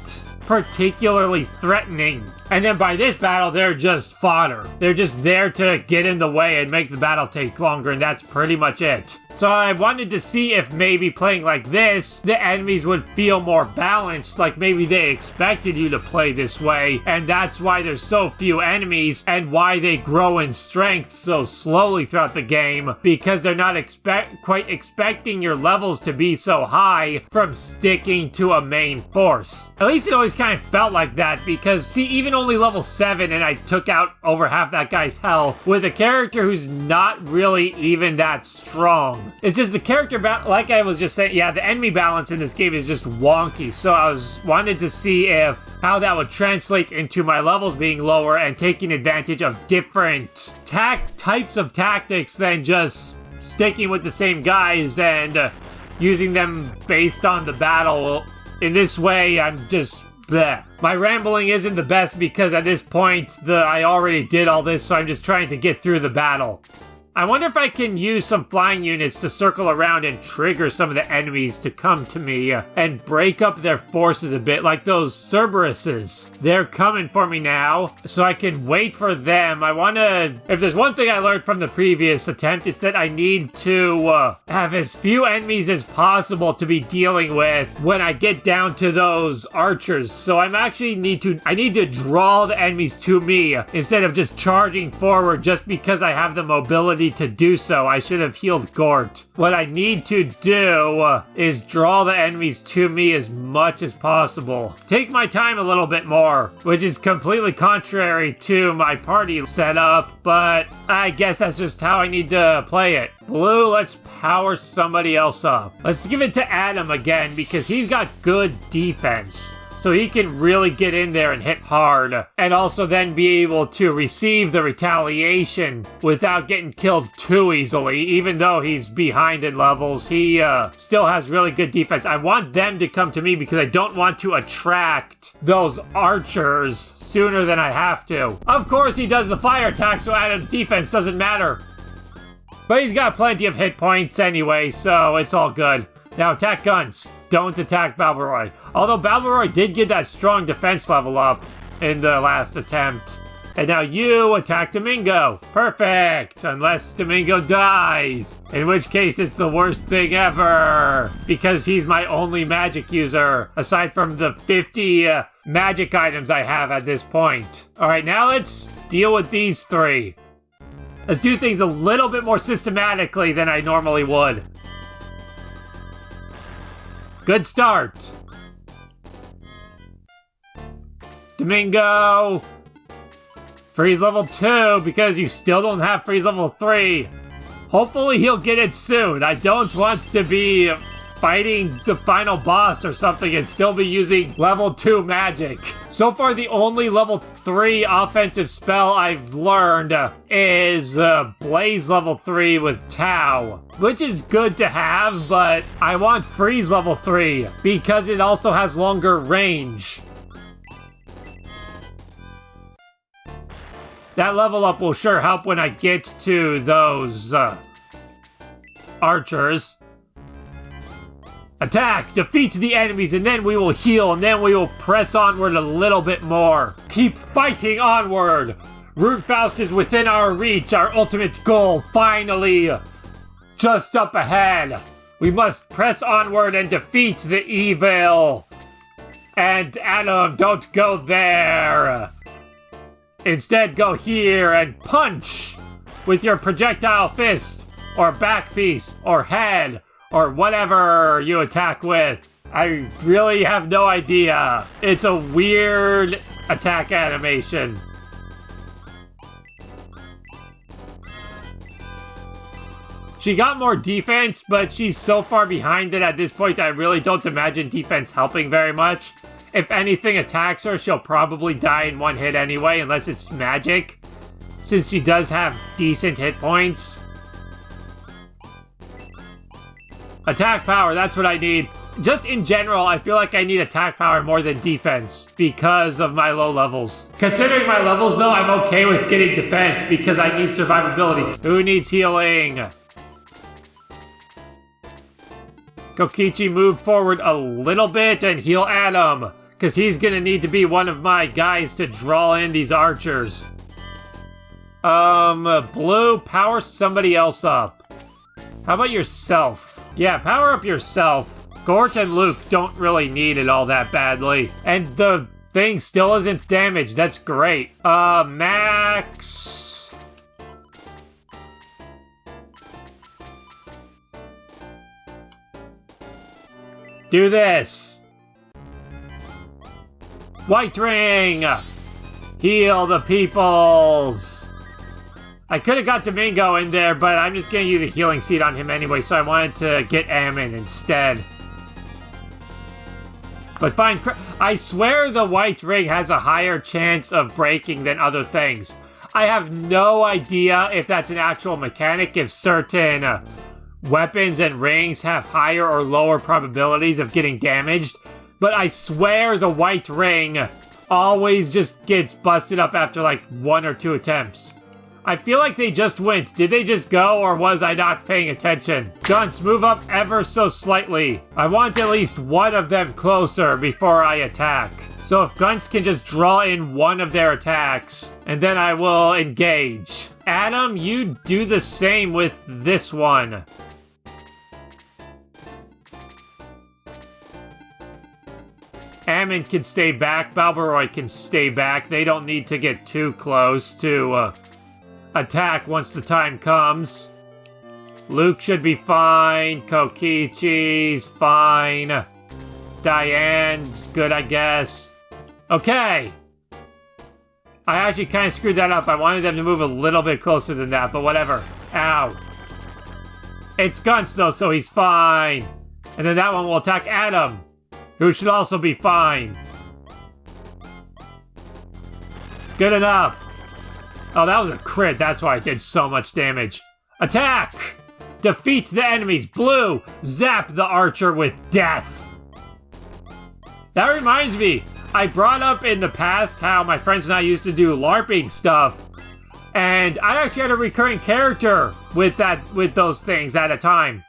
particularly threatening. And then by this battle, they're just fodder. They're just there to get in the way and make the battle take longer, and that's pretty much it. So I wanted to see if maybe playing like this, the enemies would feel more balanced, like maybe they expected you to play this way, and that's why there's so few enemies, and why they grow in strength so slowly throughout the game, because they're not quite expecting your levels to be so high from sticking to a main force. At least it always kind of felt like that, because see, even only level 7 and I took out over half that guy's health with a character who's not really even that strong. It's just the character, like I was just saying, yeah, the enemy balance in this game is just wonky, so I wanted to see how that would translate into my levels being lower and taking advantage of different types of tactics than just sticking with the same guys and using them based on the battle. In this way, I'm just bleh. My rambling isn't the best because at this point, I already did all this, so I'm just trying to get through the battle. I wonder if I can use some flying units to circle around and trigger some of the enemies to come to me and break up their forces a bit, like those Cerberuses. They're coming for me now, so I can wait for them. If there's one thing I learned from the previous attempt, it's that I need to have as few enemies as possible to be dealing with when I get down to those archers. So I need to draw the enemies to me instead of just charging forward just because I have the mobility ability to do so. I should have healed Gort. What I need to do is draw the enemies to me as much as possible. Take my time a little bit more, which is completely contrary to my party setup, but I guess that's just how I need to play it. Blue, let's power somebody else up. Let's give it to Adam again because he's got good defense. So he can really get in there and hit hard, and also then be able to receive the retaliation without getting killed too easily. Even though he's behind in levels, he still has really good defense. I want them to come to me because I don't want to attract those archers sooner than I have to. Of course he does the fire attack, so Adam's defense doesn't matter. But he's got plenty of hit points anyway, so it's all good. Now attack guns. Don't attack Balbaroy. Although Balbaroy did get that strong defense level up in the last attempt. And now you attack Domingo. Perfect! Unless Domingo dies. In which case it's the worst thing ever. Because he's my only magic user. Aside from the 50 magic items I have at this point. Alright, now let's deal with these three. Let's do things a little bit more systematically than I normally would. Good start. Domingo. Freeze level 2 because you still don't have freeze level 3. Hopefully he'll get it soon. I don't want to be fighting the final boss or something and still be using level 2 magic. So far the only level 3 offensive spell I've learned is Blaze level 3 with Tau, which is good to have, but I want Freeze level 3 because it also has longer range. That level up will sure help when I get to those archers. Attack! Defeat the enemies, and then we will heal, and then we will press onward a little bit more. Keep fighting onward! Runefaust is within our reach, our ultimate goal, finally! Just up ahead! We must press onward and defeat the evil! And Adam, don't go there! Instead, go here and punch! With your projectile fist, or back piece, or head, or whatever you attack with. I really have no idea. It's a weird attack animation. She got more defense, but she's so far behind that at this point I really don't imagine defense helping very much. If anything attacks her, she'll probably die in one hit anyway, unless it's magic, since she does have decent hit points. Attack power, that's what I need. Just in general, I feel like I need attack power more than defense because of my low levels. Considering my levels, though, I'm okay with getting defense because I need survivability. Who needs healing? Kokichi, move forward a little bit and heal Adam, because he's gonna need to be one of my guys to draw in these archers. Blue, power somebody else up. How about yourself? Yeah, power up yourself. Gort and Luke don't really need it all that badly. And the thing still isn't damaged. That's great. Max. Do this. White ring. Heal the peoples. I could have got Domingo in there, but I'm just going to use a healing seed on him anyway, so I wanted to get Ammon instead. But fine, I swear the white ring has a higher chance of breaking than other things. I have no idea if that's an actual mechanic, if certain weapons and rings have higher or lower probabilities of getting damaged, but I swear the white ring always just gets busted up after like 1 or 2 attempts. I feel like they just went. Did they just go, or was I not paying attention? Guns, move up ever so slightly. I want at least one of them closer before I attack. So if Guns can just draw in one of their attacks, and then I will engage. Adam, you do the same with this one. Ammon can stay back. Balbaroy can stay back. They don't need to get too close to attack once the time comes. Luke should be fine. Kokichi's fine. Diane's good, I guess. Okay. I actually kind of screwed that up. I wanted them to move a little bit closer than that, but whatever. Ow. It's Gunts, though, so he's fine. And then that one will attack Adam, who should also be fine. Good enough. Oh, that was a crit. That's why it did so much damage. Attack! Defeat the enemies. Blue, zap the archer with death. That reminds me, I brought up in the past how my friends and I used to do LARPing stuff. And I actually had a recurring character with those things at a time.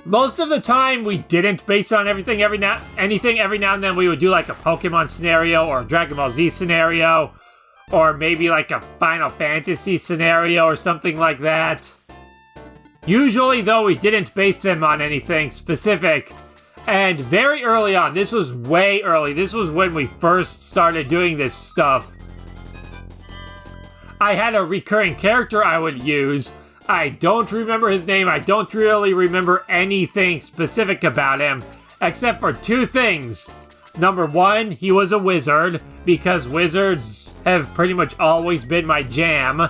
Most of the time we didn't base on anything. Every now and then we would do like a Pokemon scenario or a Dragon Ball Z scenario. Or maybe like a Final Fantasy scenario or something like that. Usually, though, we didn't base them on anything specific. And very early on, this was way early, this was when we first started doing this stuff, I had a recurring character I would use. I don't remember his name, I don't really remember anything specific about him, except for two things. Number one, he was a wizard, because wizards have pretty much always been my jam.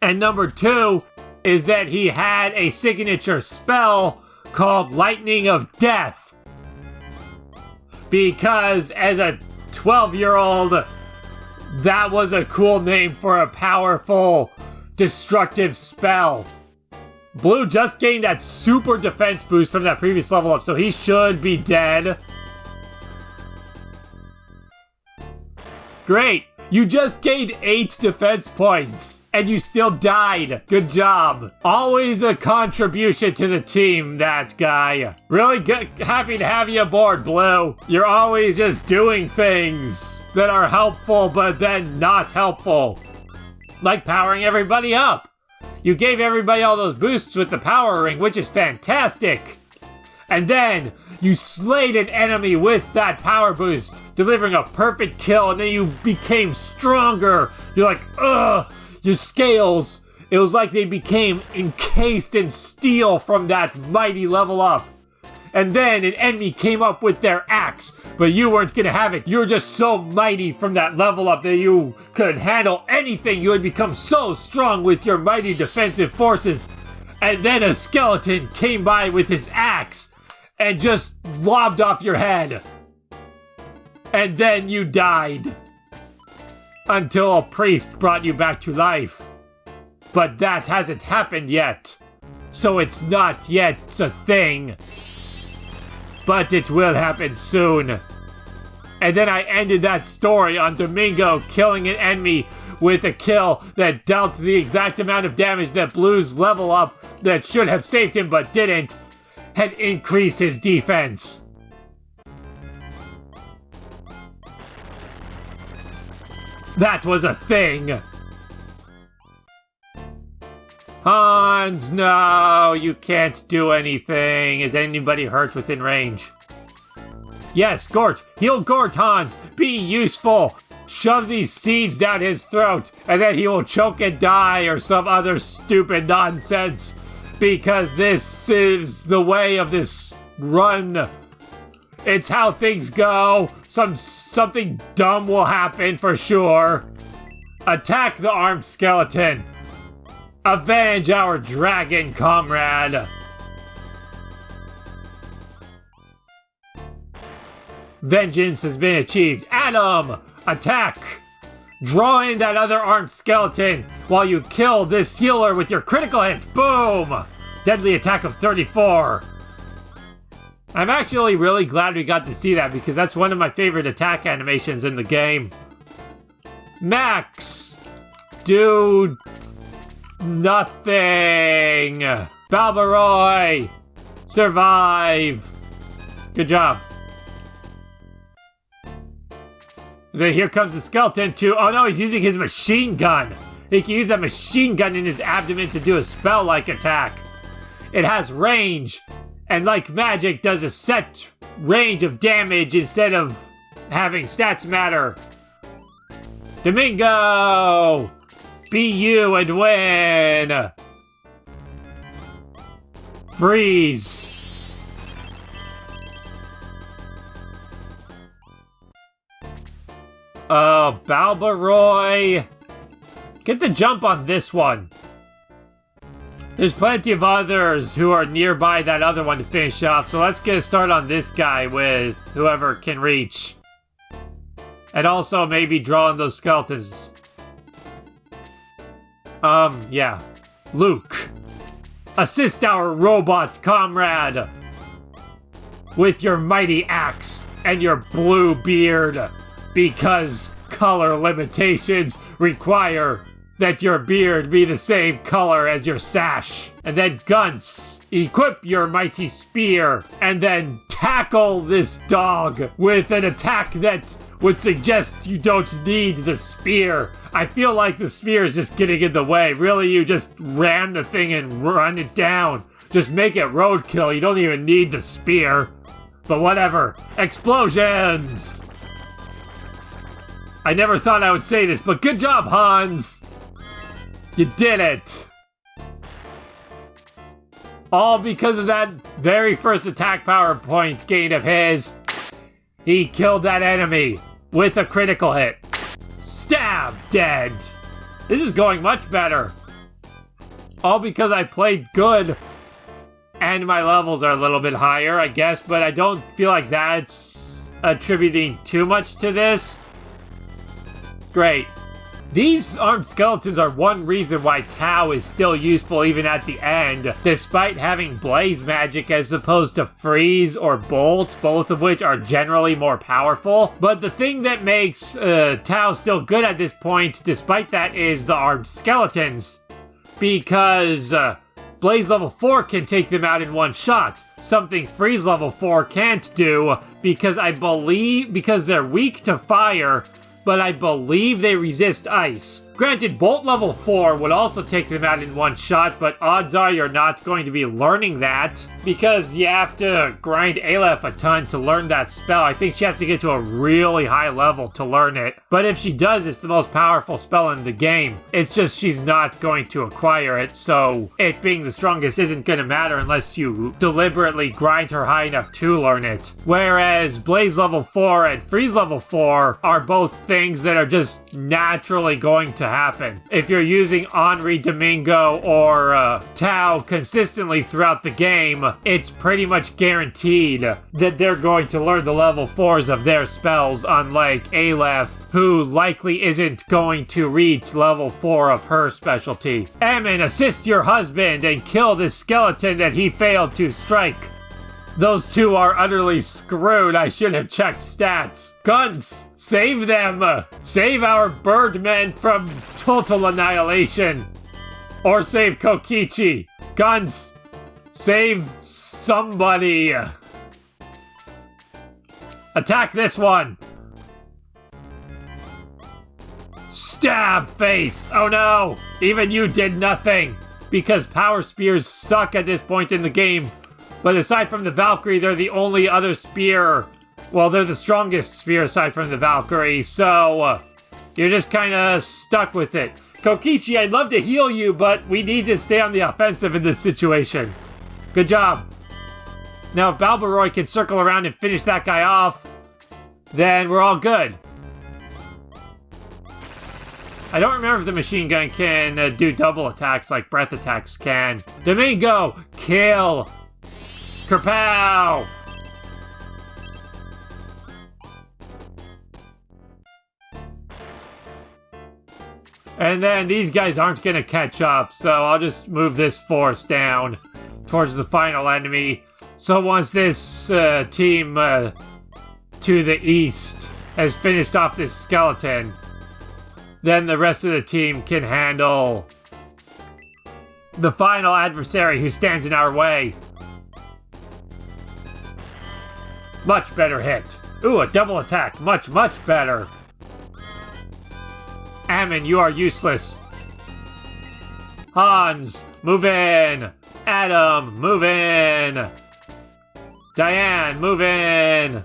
And number two is that he had a signature spell called Lightning of Death. Because as a 12-year-old, that was a cool name for a powerful, destructive spell. Blue just gained that super defense boost from that previous level up, so he should be dead. Great! You just gained 8 defense points, and you still died. Good job. Always a contribution to the team, that guy. Really good, happy to have you aboard, Blue. You're always just doing things that are helpful, but then not helpful. Like powering everybody up. You gave everybody all those boosts with the power ring, which is fantastic. And then you slayed an enemy with that power boost, delivering a perfect kill, and then you became stronger. You're like, ugh, your scales. It was like they became encased in steel from that mighty level up. And then an enemy came up with their axe, but you weren't gonna have it. You were just so mighty from that level up that you could handle anything. You had become so strong with your mighty defensive forces. And then a skeleton came by with his axe and just lobbed off your head. And then you died. Until a priest brought you back to life. But that hasn't happened yet. So it's not yet a thing. But it will happen soon. And then I ended that story on Domingo killing an enemy with a kill that dealt the exact amount of damage that Blue's level up that should have saved him but didn't had increased his defense. That was a thing. Hans, no, you can't do anything. Is anybody hurt within range? Yes, Gort, heal Gort, Hans. Be useful. Shove these seeds down his throat, and then he will choke and die or some other stupid nonsense. Because this is the way of this run. It's how things go. Something dumb will happen for sure. Attack the armed skeleton. Avenge our dragon comrade. Vengeance has been achieved. Adam, attack. Draw in that other armed skeleton while you kill this healer with your critical hit. Boom! Deadly attack of 34. I'm actually really glad we got to see that because that's one of my favorite attack animations in the game. Max! Do nothing! Balbaroy! Survive! Good job. Then here comes the skeleton too. Oh no, he's using his machine gun. He can use that machine gun in his abdomen to do a spell-like attack. It has range, and like magic, does a set range of damage instead of having stats matter. Domingo! Be you and win! Freeze! Balbaroy! Get the jump on this one. There's plenty of others who are nearby that other one to finish off, so let's get a start on this guy with whoever can reach. And also maybe draw on those skeletons. Yeah. Luke. Assist our robot comrade with your mighty axe and your blue beard, because color limitations require that your beard be the same color as your sash. And then Gunts, equip your mighty spear and then tackle this dog with an attack that would suggest you don't need the spear. I feel like the spear is just getting in the way. Really, you just ram the thing and run it down. Just make it roadkill. You don't even need the spear. But whatever. Explosions! I never thought I would say this, but good job, Hans! You did it! All because of that very first attack power point gain of his. He killed that enemy with a critical hit. Stab! Dead! This is going much better. All because I played good. And my levels are a little bit higher, I guess, but I don't feel like that's attributing too much to this. Great. These armed skeletons are one reason why Tau is still useful even at the end, despite having blaze magic as opposed to freeze or bolt, both of which are generally more powerful. But the thing that makes Tau still good at this point, despite that, is the armed skeletons. Because Blaze level 4 can take them out in one shot, something Freeze level 4 can't do, because they're weak to fire, but I believe they resist ice. Granted, Bolt level 4 would also take them out in one shot, but odds are you're not going to be learning that, because you have to grind Aleph a ton to learn that spell. I think she has to get to a really high level to learn it. But if she does, it's the most powerful spell in the game. It's just she's not going to acquire it, so it being the strongest isn't going to matter unless you deliberately grind her high enough to learn it. Whereas Blaze level 4 and Freeze level 4 are both things that are just naturally going to happen. If you're using Henri, Domingo, or Tau consistently throughout the game, it's pretty much guaranteed that they're going to learn the level 4s of their spells, unlike Aleph, who likely isn't going to reach level 4 of her specialty. Ammon, assist your husband and kill this skeleton that he failed to strike. Those two are utterly screwed. I should have checked stats. Guns, save them! Save our birdmen from total annihilation! Or save Kokichi! Guns, save somebody! Attack this one! Stab face! Oh no! Even you did nothing! Because power spears suck at this point in the game. But aside from the Valkyrie, they're the only other spear. Well, they're the strongest spear aside from the Valkyrie, so you're just kind of stuck with it. Kokichi, I'd love to heal you, but we need to stay on the offensive in this situation. Good job. Now, if Balbaroy can circle around and finish that guy off, then we're all good. I don't remember if the machine gun can do double attacks like breath attacks can. Domingo, kill! Kerpow! And then these guys aren't gonna catch up, so I'll just move this force down towards the final enemy. So once this team to the east has finished off this skeleton, then the rest of the team can handle the final adversary who stands in our way. Much better hit. Ooh, a double attack. Much, much better. Ammon, you are useless. Hans, move in. Adam, move in. Diane, move in.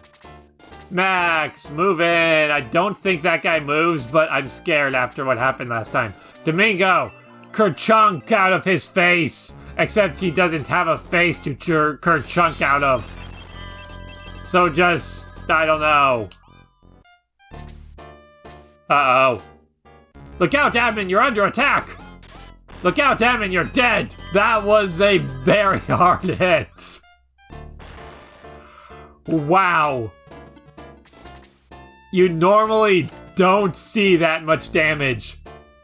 Max, move in. I don't think that guy moves, but I'm scared after what happened last time. Domingo, kerchunk out of his face. Except he doesn't have a face to kerchunk out of. So just, I don't know. Uh-oh. Look out, admin, you're under attack! Look out, admin, you're dead! That was a very hard hit. Wow. You normally don't see that much damage.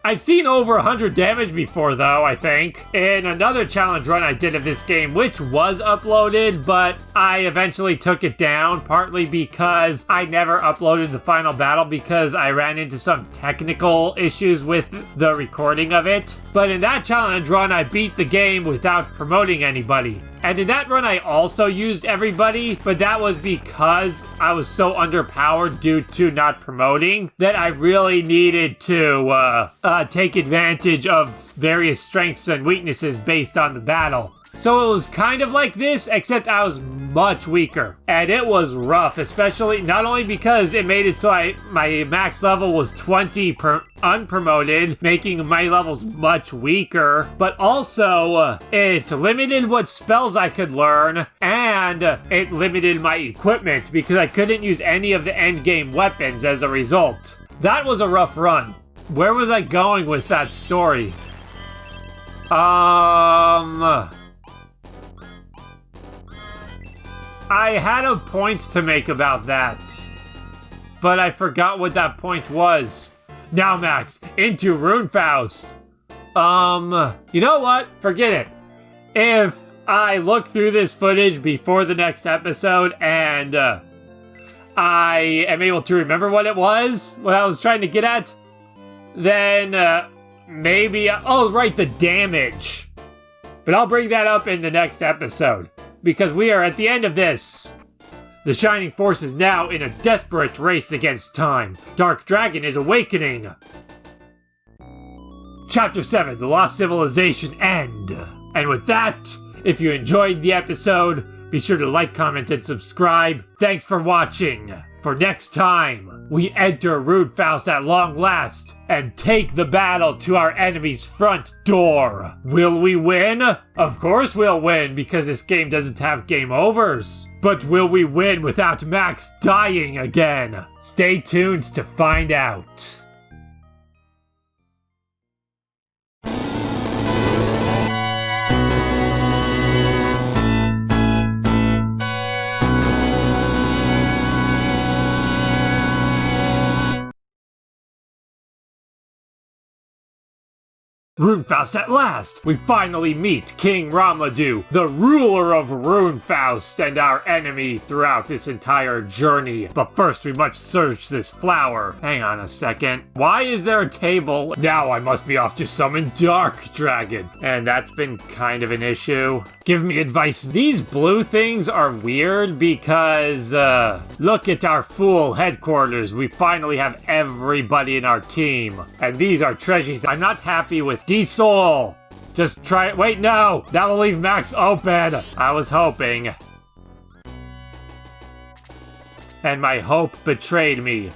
I've seen over 100 damage before though, I think. In another challenge run I did of this game, which was uploaded, but I eventually took it down, partly because I never uploaded the final battle because I ran into some technical issues with the recording of it. But in that challenge run, I beat the game without promoting anybody. And in that run, I also used everybody, but that was because I was so underpowered due to not promoting that I really needed to take advantage of various strengths and weaknesses based on the battle. So it was kind of like this, except I was much weaker. And it was rough, especially not only because it made it so my max level was 20 unpromoted, making my levels much weaker, but also it limited what spells I could learn, and it limited my equipment because I couldn't use any of the endgame weapons as a result. That was a rough run. Where was I going with that story? I had a point to make about that, but I forgot what that point was. Now, Max, into Runefaust. You know what? Forget it. If I look through this footage before the next episode and I am able to remember what it was, what I was trying to get at, then maybe... Oh, right, the damage. But I'll bring that up in the next episode, because we are at the end of this. The Shining Force is now in a desperate race against time. Dark Dragon is awakening. Chapter 7, The Lost Civilization End. And with that, if you enjoyed the episode, be sure to like, comment, and subscribe. Thanks for watching. For next time, we enter Runefaust at long last and take the battle to our enemy's front door. Will we win? Of course we'll win, because this game doesn't have game overs. But will we win without Max dying again? Stay tuned to find out. Runefaust at last! We finally meet King Ramladu, the ruler of Runefaust and our enemy throughout this entire journey. But first we must search this flower. Hang on a second. Why is there a table? Now I must be off to summon Dark Dragon. And that's been kind of an issue. Give me advice. These blue things are weird because, look at our full headquarters. We finally have everybody in our team. And these are treasures. I'm not happy with Darksol. Just try it. Wait, no! That will leave Max open. I was hoping. And my hope betrayed me.